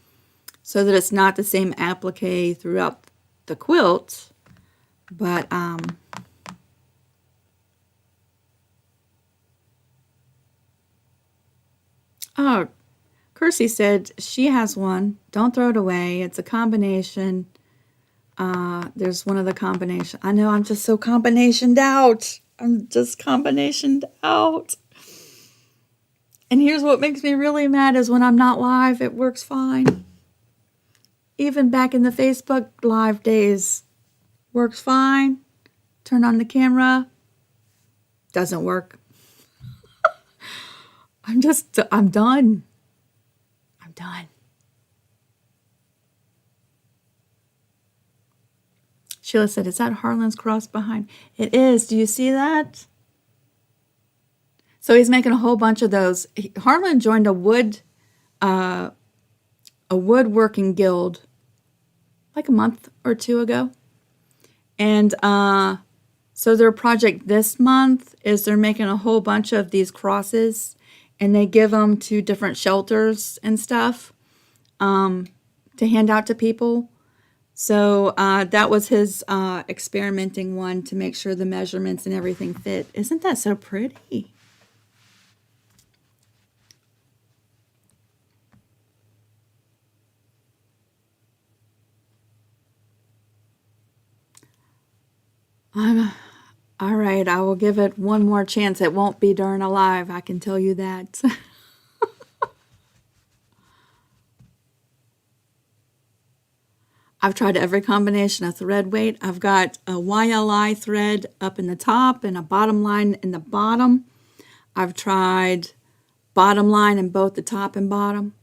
So that it's not the same applique throughout the quilt, but oh, Kirsty said she has one. Don't throw it away. It's a combination. There's one of the combination. I know I'm just so combinationed out. I'm just combinationed out. And here's what makes me really mad is when I'm not live, it works fine. Even back in the Facebook live days, works fine. Turn on the camera, doesn't work. I'm done. I'm done. Sheila said, is that Harlan's cross behind? It is. Do you see that? So he's making a whole bunch of those. Harlan joined a woodworking guild like a month or two ago. And so their project this month is they're making a whole bunch of these crosses, and they give them to different shelters and stuff to hand out to people. So that was his experimenting one to make sure the measurements and everything fit. Isn't that so pretty? All right, I will give it one more chance. It won't be during a live, I can tell you that. I've tried every combination of thread weight. I've got a YLI thread up in the top and a bottom line in the bottom. I've tried bottom line in both the top and bottom.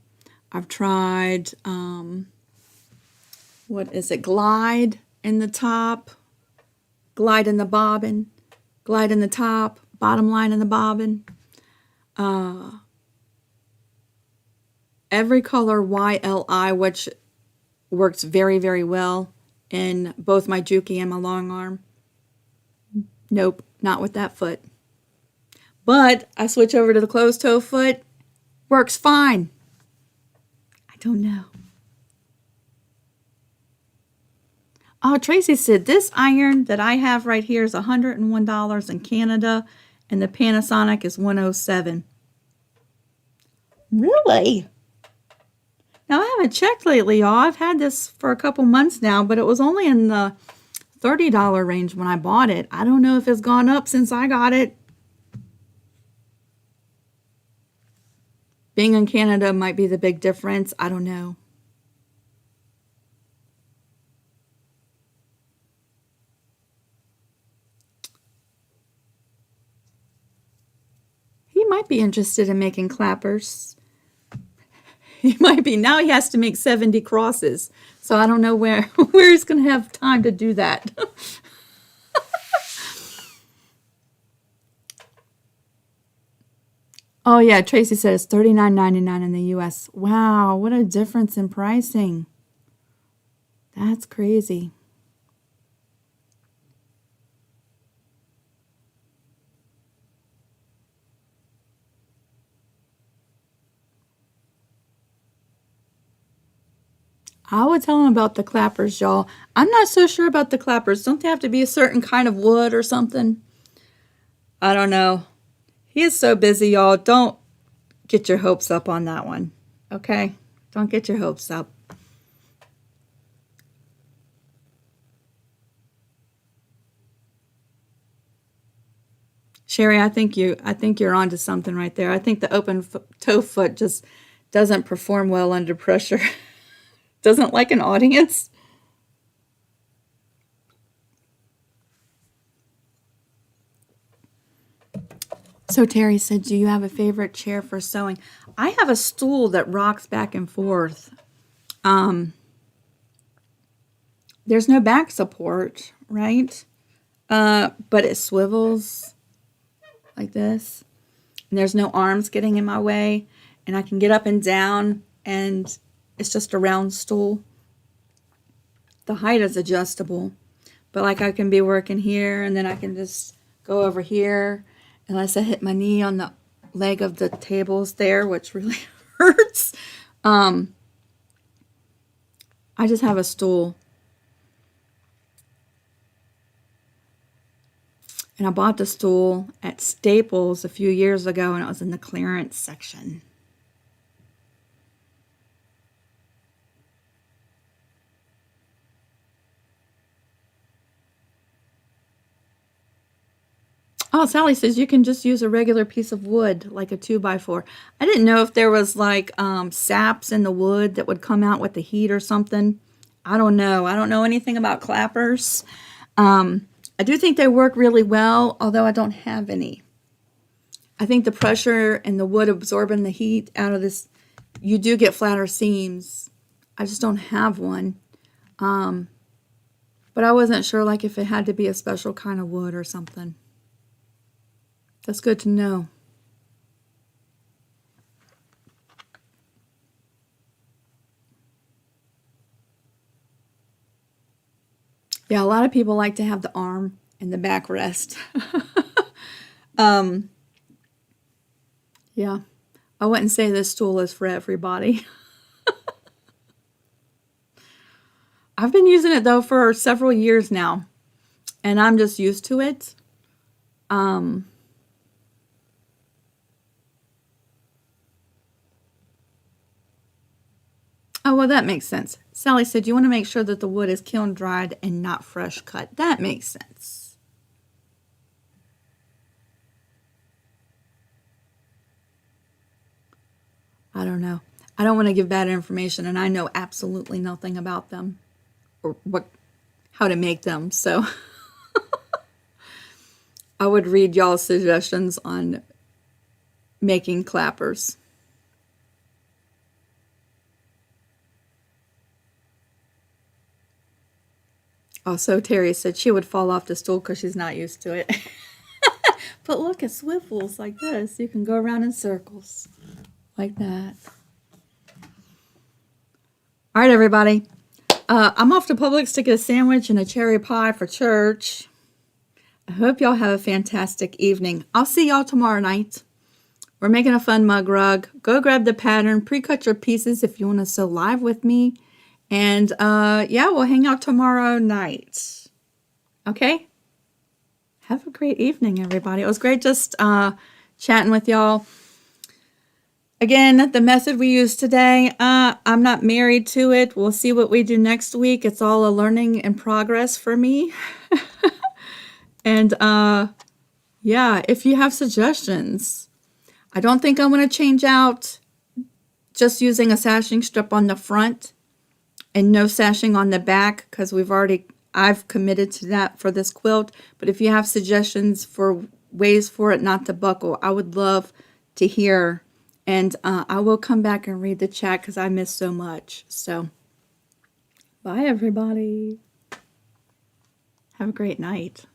I've tried, glide in the top, glide in the bobbin, glide in the top, bottom line in the bobbin. Every color YLI, which works very, very well in both my Juki and my long arm. Nope, not with that foot. But I switch over to the closed toe foot, works fine. I don't know. Oh, Tracy said, this iron that I have right here is $101 in Canada, and the Panasonic is $107. Really? Now, I haven't checked lately, y'all. I've had this for a couple months now, but it was only in the $30 range when I bought it. I don't know if it's gone up since I got it. Being in Canada might be the big difference. I don't know. He might be interested in making clappers. He might be. Now he has to make 70 crosses. So I don't know where he's going to have time to do that. Oh, yeah. Tracy said it's $39.99 in the U.S. Wow. What a difference in pricing. That's crazy. I would tell him about the clappers, y'all. I'm not so sure about the clappers. Don't they have to be a certain kind of wood or something? I don't know. He is so busy, y'all. Don't get your hopes up on that one. Okay? Don't get your hopes up. Sherry, I think you're onto something right there. I think the open toe foot just doesn't perform well under pressure. Doesn't like an audience. So Terry said, do you have a favorite chair for sewing? I have a stool that rocks back and forth. There's no back support, right? But it swivels like this. And there's no arms getting in my way. And I can get up and down, and it's just a round stool. The height is adjustable. But like I can be working here, and then I can just go over here. Unless I hit my knee on the leg of the tables there, which really hurts. I just have a stool. And I bought the stool at Staples a few years ago, and it was in the clearance section. Oh, Sally says you can just use a regular piece of wood, like a 2x4. I didn't know if there was like saps in the wood that would come out with the heat or something. I don't know. I don't know anything about clappers. I do think they work really well, although I don't have any. I think the pressure and the wood absorbing the heat out of this, you do get flatter seams. I just don't have one. But I wasn't sure like if it had to be a special kind of wood or something. That's good to know. Yeah, a lot of people like to have the arm and the backrest. Yeah, I wouldn't say this tool is for everybody. I've been using it though for several years now, and I'm just used to it. Oh, well, that makes sense. Sally said you want to make sure that the wood is kiln dried and not fresh cut. That makes sense. I don't know. I don't want to give bad information, and I know absolutely nothing about them or how to make them. So I would read y'all's suggestions on making clappers. Also, Terry said she would fall off the stool because she's not used to it. But look, it swivels like this. You can go around in circles like that. All right, everybody. I'm off to Publix to get a sandwich and a cherry pie for church. I hope y'all have a fantastic evening. I'll see y'all tomorrow night. We're making a fun mug rug. Go grab the pattern. Pre-cut your pieces if you want to sew live with me. And yeah, we'll hang out tomorrow night. Okay? Have a great evening, everybody. It was great just chatting with y'all. Again, the method we used today, I'm not married to it. We'll see what we do next week. It's all a learning in progress for me. And yeah, if you have suggestions, I don't think I'm going to change out just using a sashing strip on the front and no sashing on the back because I've committed to that for this quilt. But if you have suggestions for ways for it not to buckle, I would love to hear. And I will come back and read the chat because I miss so much. So, bye everybody. Have a great night.